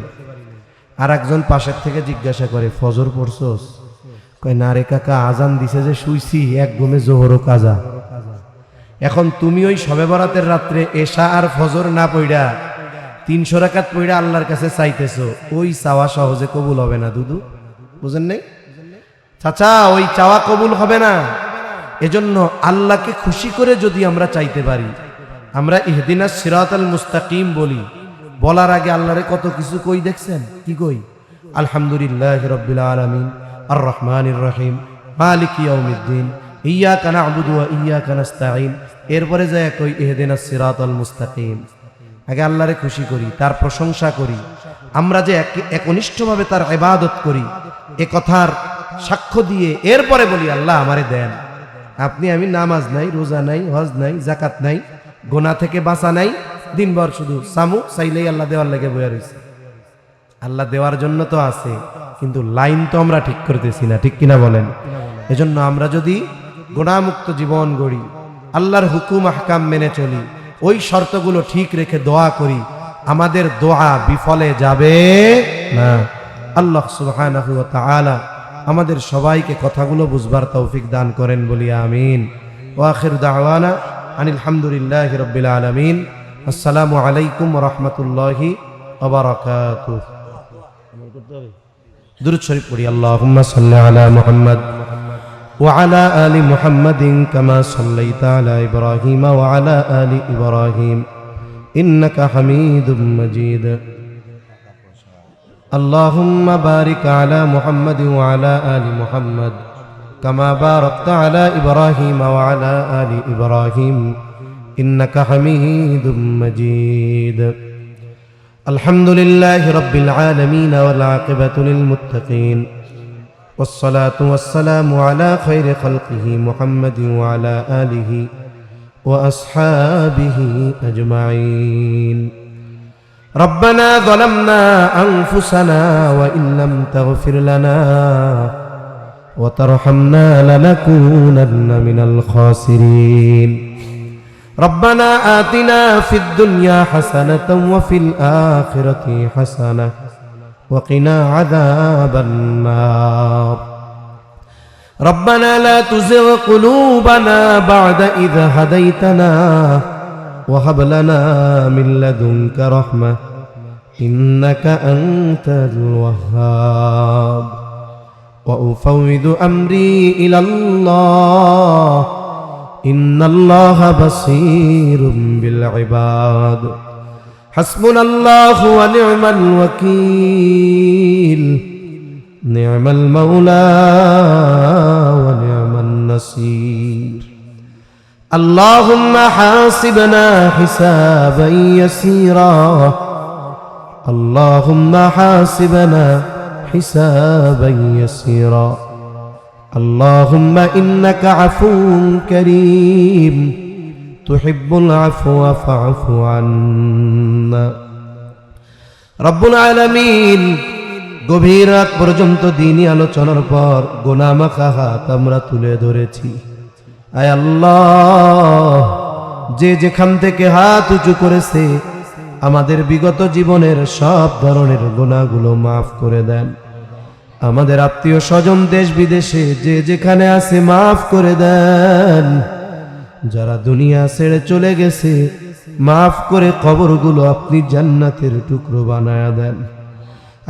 আর একজন পাশের থেকে জিজ্ঞাসা করে ফজর পড়ছস? কয় না রে কাকা, আজান দিছে যে শুইছি, এক ঘুমে জোহরও কাজা। এখন তুমি ওই শবে বরাতের রাত্রে এশা আর ফজর না পড়া 300 রাকাত পড়া আল্লাহর কাছে চাইতেছো, ওই চাওয়া সহজে কবুল হবে না। দুদু বুঝেন নাই চাচা? ওই চাওয়া কবুল হবে না। এজন্য আল্লাহকে খুশি করে যদি আমরা চাইতে পারি, আমরা ইহদিনাস সিরাতাল মুস্তাকিম বলি, বলার আগে আল্লাহরে কত কিছু কই দেখছেন? কি কই? আলহামদুলিল্লাহি রাব্বিল আলামিন, আর রহমানির রহিম, মালিকি ইয়াউমিদ্দিন, ইয়্যাকা না'বুদু ওয়া ইয়্যাকা নাস্তাঈন। এরপরে যায় কই ইহদিনাস সিরাতাল মুস্তাকিম। আগে আল্লাহরে খুশি করি, তার প্রশংসা করি। আমরা যে একনিষ্ঠভাবে তার ইবাদত করি, এ কথার সাক্ষ্য দিয়ে এরপরে বলি আল্লাহ আমারে দেন। আমি নামাজ নাই, রোজা নাই, হজ নাই, যাকাত নাই, গুনাহ থেকে বাঁচা নাই, দিনভর শুধু সামু চাইলেই আল্লাহ দেওয়ার লেগে বইয়া রইছে। আল্লাহ দেওয়ার জন্য তো আছে, কিন্তু লাইন তো আমরা ঠিক করতেছি না, ঠিক কিনা বলেন? এজন্য আমরা যদি গুনাহমুক্ত জীবন গড়ি, আল্লাহর হুকুম আহকাম মেনে চলি, ওই শর্তগুলো ঠিক রেখে দোয়া করি, আমাদের দোয়া বিফলে যাবে না। আল্লাহ সুবহানাহু ওয়া তাআলা আমাদের সবাইকে কথাগুলো বুঝবার তৌফিক দান করেন বলি আমিন। ওয়া আখিরু দাওয়ানা আনিল হামদুলিল্লাহি রাব্বিল আলামিন। আসসালামু আলাইকুম ওয়া রাহমাতুল্লাহি ওয়া বারাকাতুহু। দুরূদ শরীফ পড়ি। আল্লাহুম্মা সাল্লি আলা মুহাম্মাদ ওয়া আলা আলি মুহাম্মাদিন কামা সাল্লাইতা আলা ইব্রাহিম ওয়া আলা আলি ইব্রাহিম ইন্নাকা হামিদুম মাজিদ। আল্লাহুম্মা বারিক আলা মুহাম্মাদ ওয়া আলা আলি মুহাম্মাদ কামা বারাকতা আলা ইব্রাহিম ওয়া আলা আলি ইব্রাহিম ইন্নাকা হামিদুম মাজিদ। আলহামদুলিল্লাহি রাব্বিল আলামিন ওয়াল আকিবাতু লিল মুত্তাকিন والصلاة والسلام على خير خلقه محمد وعلى آله وأصحابه أجمعين. ربنا ظلمنا أنفسنا وإن لم تغفر لنا وترحمنا لنكونن من الخاسرين. ربنا آتنا في الدنيا حسنة وفي الآخرة حسنة وقنا عذاب النار. ربنا لا تزغ قلوبنا بعد إذ هديتنا وهب لنا من لدنك رحمة إنك أنت الوهاب وأفوض أمري إلى الله إن الله بصير بالعباد حسبنا الله ونعم الوكيل نعم المولى ونعم النصير اللهم حاسبنا حسابا يسيرا اللهم حاسبنا حسابا يسيرا اللهم إنك عفو كريم تحب العفو فاعف عنا رب العالمين গভীর রাত পর্যন্ত দিনই আলোচনার পর গুনাহ মাখা হাত আমরা তুলে ধরেছি। আয় আল্লাহ, যে যেখান থেকে হাত উঁচু করেছে আমাদের বিগত জীবনের সব ধরনের গুনাহগুলো মাফ করে দেন। আমাদের আত্মীয় স্বজন দেশ বিদেশে যে যেখানে আছে মাফ করে দেন। যারা দুনিয়া ছেড়ে চলে গেছে মাফ করে কবরগুলো আপনি জান্নাতের টুকরো বানায়া দেন।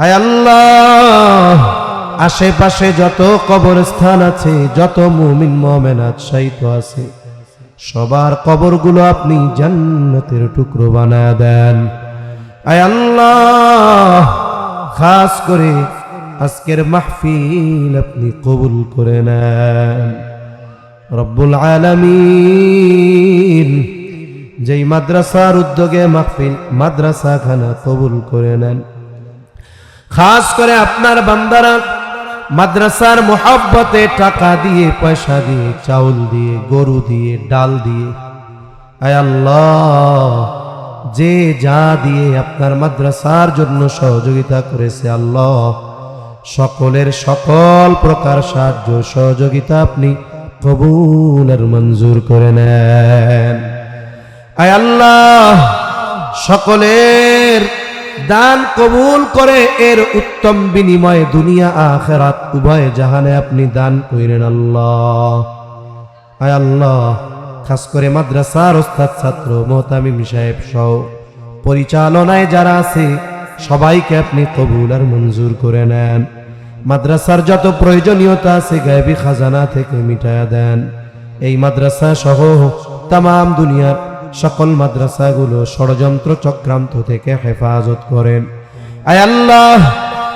আয় আল্লাহ, আশেপাশে যত কবরস্থান আছে, যত মুমিন মুমিনাত শায়িত আছে, সবার কবরগুলো আপনি জান্নাতের টুকরো বানায়া দেন। আয় আল্লাহ, খাস করে আজকের মাহফিল আপনি কবুল করে নেন। রব্বুল আলামিন, যেই মাদ্রাসার উদ্যোগে মাহফিল মাদ্রাসাখানা কবুল করে নেন। খাস করে আপনার বান্দারা মাদ্রাসার মোহাব্বতে টাকা দিয়ে, পয়সা দিয়ে, চাউল দিয়ে, গরু দিয়ে, ডাল দিয়ে, আয় আল্লাহ, যে যা দিয়ে আপনার মাদ্রাসার জন্য সহযোগিতা করেছে আল্লাহ, সকলের সকল প্রকার সাহায্য সহযোগিতা আপনি কবুল আর মঞ্জুর করে নেন। আয় আল্লাহ, সকলের দান কবুল করে এর উত্তম বিনিময়ে দুনিয়া আখিরাত উভয় জাহানে আপনি দান করেন আল্লাহ। আয় আল্লাহ, খাস করে মাদ্রাসার ওস্তাদ ছাত্র মোহতামিম সাহেব সহ পরিচালনায় যারা আছে সবাইকে আপনি কবুল আর মঞ্জুর করে নেন। মাদ্রাসার যত প্রয়োজনীয়তা আছে গায়বী খাজানা থেকে মিটায়া দেন। এই মাদ্রাসা সহ তামাম দুনিয়ার সকল মাদ্রাসাগুলো ষড়যন্ত্র চক্রান্ত থেকে হেফাজত করেন। আয় আল্লাহ,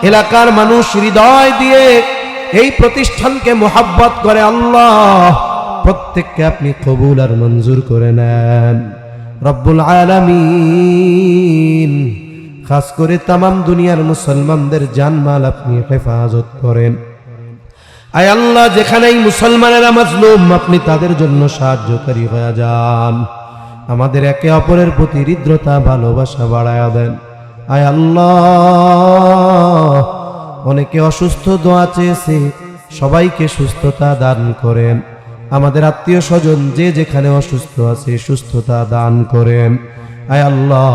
এলাকার মানুষ হৃদয় দিয়ে এই প্রতিষ্ঠানকে মোহাব্বত করে আল্লাহ, প্রত্যেককে আপনি কবুল আর মঞ্জুর করে নেন। রব্বুল আলামিন, খাস করে তামাম দুনিয়ার মুসলমানদের জানমাল আপনি হেফাজত করেন। আয় আল্লাহ, যেখানেই মুসলমানেরা মাজলুম আপনি তাদের জন্য সাহায্যকারী হয়ে যান। আমাদের একে অপরের প্রতি হৃদ্রতা ভালোবাসা বাড়ায়া দেন। আয় আল্লাহ, অনেকে অসুস্থ দোয়া চেয়েছে, সবাইকে সুস্থতা দান করেন। আমাদের আত্মীয় স্বজন যে যেখানে অসুস্থ আছে সুস্থতা দান করেন। আয় আল্লাহ,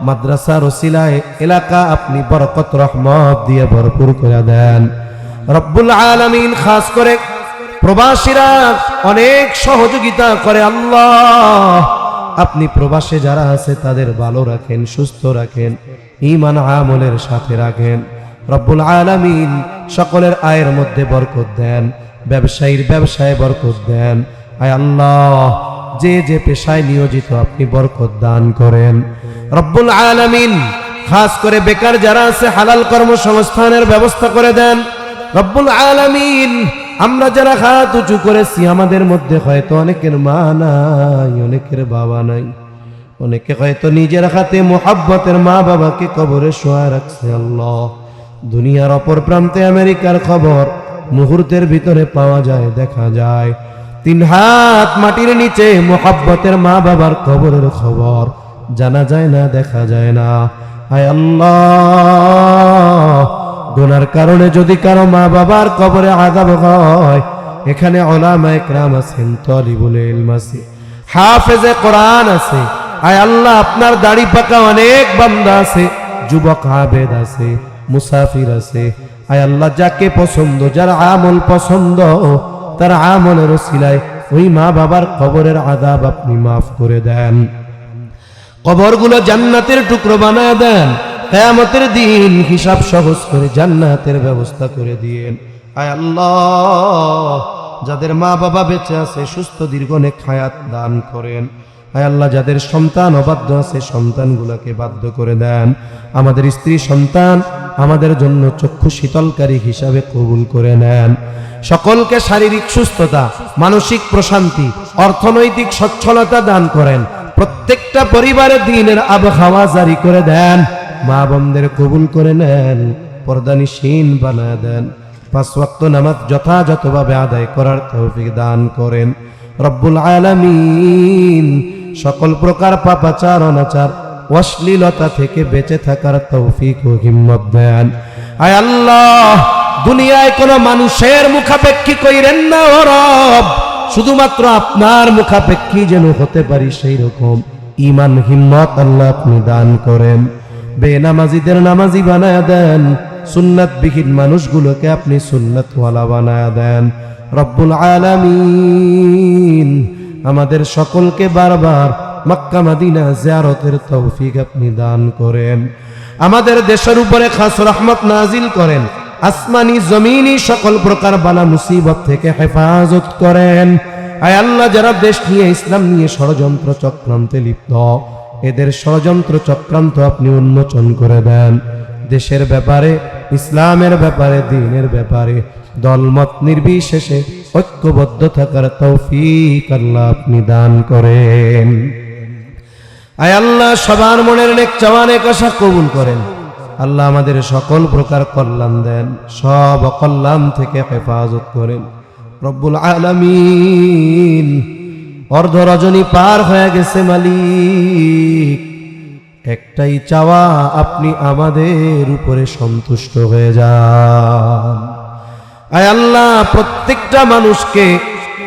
মাদ্রাসার ওসিলায় এলাকা আপনি বরকত রহমত দিয়ে ভরপুর করে দেন। রব্বুল আলামিন, খাস করে প্রবাসীরা অনেক সহযোগিতা করে আল্লাহ, আপনি প্রবাসে যারা আছে তাদের ভালো রাখেন, সুস্থ রাখেন, ঈমান আমলের সাথে রাখেন। রব্বুল আলামিন, সকলের আয়ের মধ্যে বরকত দেন, ব্যবসায়ীর ব্যবসায় বরকত দেন। আয় আল্লাহ, যে যে পেশায় নিয়োজিত আপনি বরকত দান করেন। রব্বুল আলামিন, খাস করে বেকার যারা আছে হালাল কর্মসংস্থানের ব্যবস্থা করে দেন। রব্বুল আলামিন, আমরা যারা হাত উঁচু করেছি আমাদের মধ্যে হয়তো অনেকের মা নাই, অনেকের বাবা নাই, অনেকে হয়তো নিজের হাতে মোহাব্বতের মা বাবাকে কবরে শোয়া রাখছে। আল্লাহ, দুনিয়ার অপর প্রান্তে আমেরিকার খবর মুহূর্তের ভিতরে পাওয়া যায়, দেখা যায়। 3 হাত মাটির নিচে মোহাব্বতের মা বাবার কবরের খবর জানা যায় না, দেখা যায় না। হায় আল্লাহ, গুনার কারণে যদি কারো মা বাবার কবরে আযাব হয়, এখানে উলামা ইকরাম আছেন, তালিবুল ইলম আছে, হাফেজে কোরআন আছে। আয় আল্লাহ, আপনার দাড়ি পাকা অনেক বান্দা আছে, যুবক আবেদ আছে, মুসাফির আছে। আয় আল্লাহ, যাকে পছন্দ, যার আমল পছন্দ তার আমলের ওসিলায় ওই মা বাবার কবরের আযাব আপনি মাফ করে দেন, কবরগুলো জান্নাতের টুকরো বানায় দেন, কিয়ামতের দিন হিসাব সহজ করে জান্নাতের ব্যবস্থা করে দিয়েন। আয় আল্লাহ, যাদের মা বাবা বেঁচে আছে সুস্থ দীর্ঘ নেক হায়াত দান করেন। আয় আল্লাহ, যাদের সন্তান অবাধ্য আছে সন্তানগুলোকে বাধ্য করে দেন। আমাদের স্ত্রী সন্তান আমাদের জন্য চক্ষু শীতলকারী হিসাবে কবুল করে নেন। সকলকে শারীরিক সুস্থতা, মানসিক প্রশান্তি, অর্থনৈতিক সচ্ছলতা দান করেন। প্রত্যেকটা পরিবারে দ্বীনের আবহাওয়া জারি করে দেন। মা বোনদের কবুল করে নেন, পর্দানিশীন বানায় দেন। 5 ওয়াক্ত নামাজ যথাযথভাবে আদায় করার তৌফিক দান করেন। রব্বুল আলামিন সকল প্রকার পাপাচার অনাচার অশ্লীলতা থেকে বেঁচে থাকার তৌফিক ও হিম্মত দেন। আয় আল্লাহ, দুনিয়ায় কোনো মানুষের মুখাপেক্ষী কইরেন না ও রব, শুধুমাত্র আপনার মুখাপেক্ষী যেন হতে পারি সেই রকম ঈমান হিম্মত আল্লাহ আপনি দান করেন। বেনামাজিদের নামাজি বানায়া দেন, সুন্নাতবিহীন মানুষগুলোকে আপনি সুন্নাতওয়ালা বানায়া দেন। রব্বুল আলামিন আমাদের সকলকে বারবার মক্কা মদিনা জিয়ারতের তৌফিক আপনি দান করেন। আমাদের দেশের উপরে খাস রহমত নাজিল করেন। আসমানি জমিনি সকল প্রকার বালা মুসিবত থেকে হেফাজত করেন। আয় আল্লাহ, যারা দেশ নিয়ে ইসলাম নিয়ে ষড়যন্ত্র চক্রান্তে লিপ্ত, এদের ষড়যন্ত্র চক্রান্ত আপনি উন্মোচন করে দেন। দেশের ব্যাপারে, ইসলামের ব্যাপারে, দ্বীনের ব্যাপারে দলমত নির্বিশেষে ঐক্যবদ্ধ থাকার তৌফিক আল্লাহ আপনি দান করেন। আয় আল্লাহ, সবার মনের নেক চাওয়া নেক আশা কবুল করেন। আল্লাহ, আমাদের সকল প্রকার কল্যাণ দেন, সব অকল্যাণ থেকে হেফাজত করেন। রব্বুল আলামিন, অর্ধ রজনী পার হয়ে গেছে মালিক, একটাই চাওয়া আপনি আমাদের উপরে সন্তুষ্ট হয়ে যান। আয় আল্লাহ, প্রত্যেকটা মানুষকে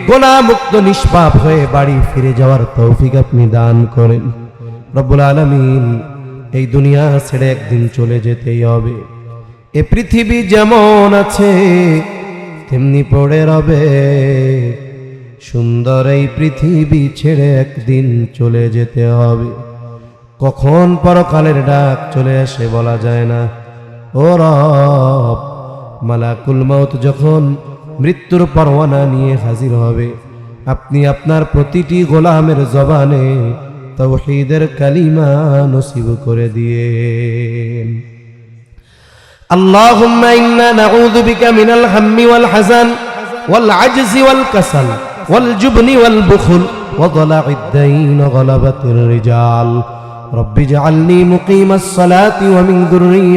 গুনাহমুক্ত নিষ্পাপ হয়ে বাড়ি ফিরে যাওয়ার তৌফিক আপনি দান করেন। রব্বুল আলামিন, এই দুনিয়া ছেড়ে একদিন চলে যেতেই হবে। এ পৃথিবী যেমন আছে তেমনি পড়ে রবে। সুন্দর এই পৃথিবী ছেড়ে একদিন চলে যেতে হবে। কখন পরকালের ডাক চলে আসে বলা যায় না। ও রব, মালাকুল মউত যখন মৃত্যুর পরওয়ানা নিয়ে হাজির হবে, আপনি আপনার প্রতিটি গোলামের জবানে তাওহীদের কালিমা নসিব করে দিয়েন। আল্লাহুম্মা ইন্না নাউযু বিকা মিনাল হাম্মি ওয়াল হাযান ওয়াল আজজি ওয়াল কাসাল ওয়াল জুবনি ওয়াল বুখল ওয়া দালা'id দাইন ওয়া গালাবাতির রিজাল। রব্বি ইজআলনি মুকিমাস সালাতি ওয়া মিন যুররিয়্যাতি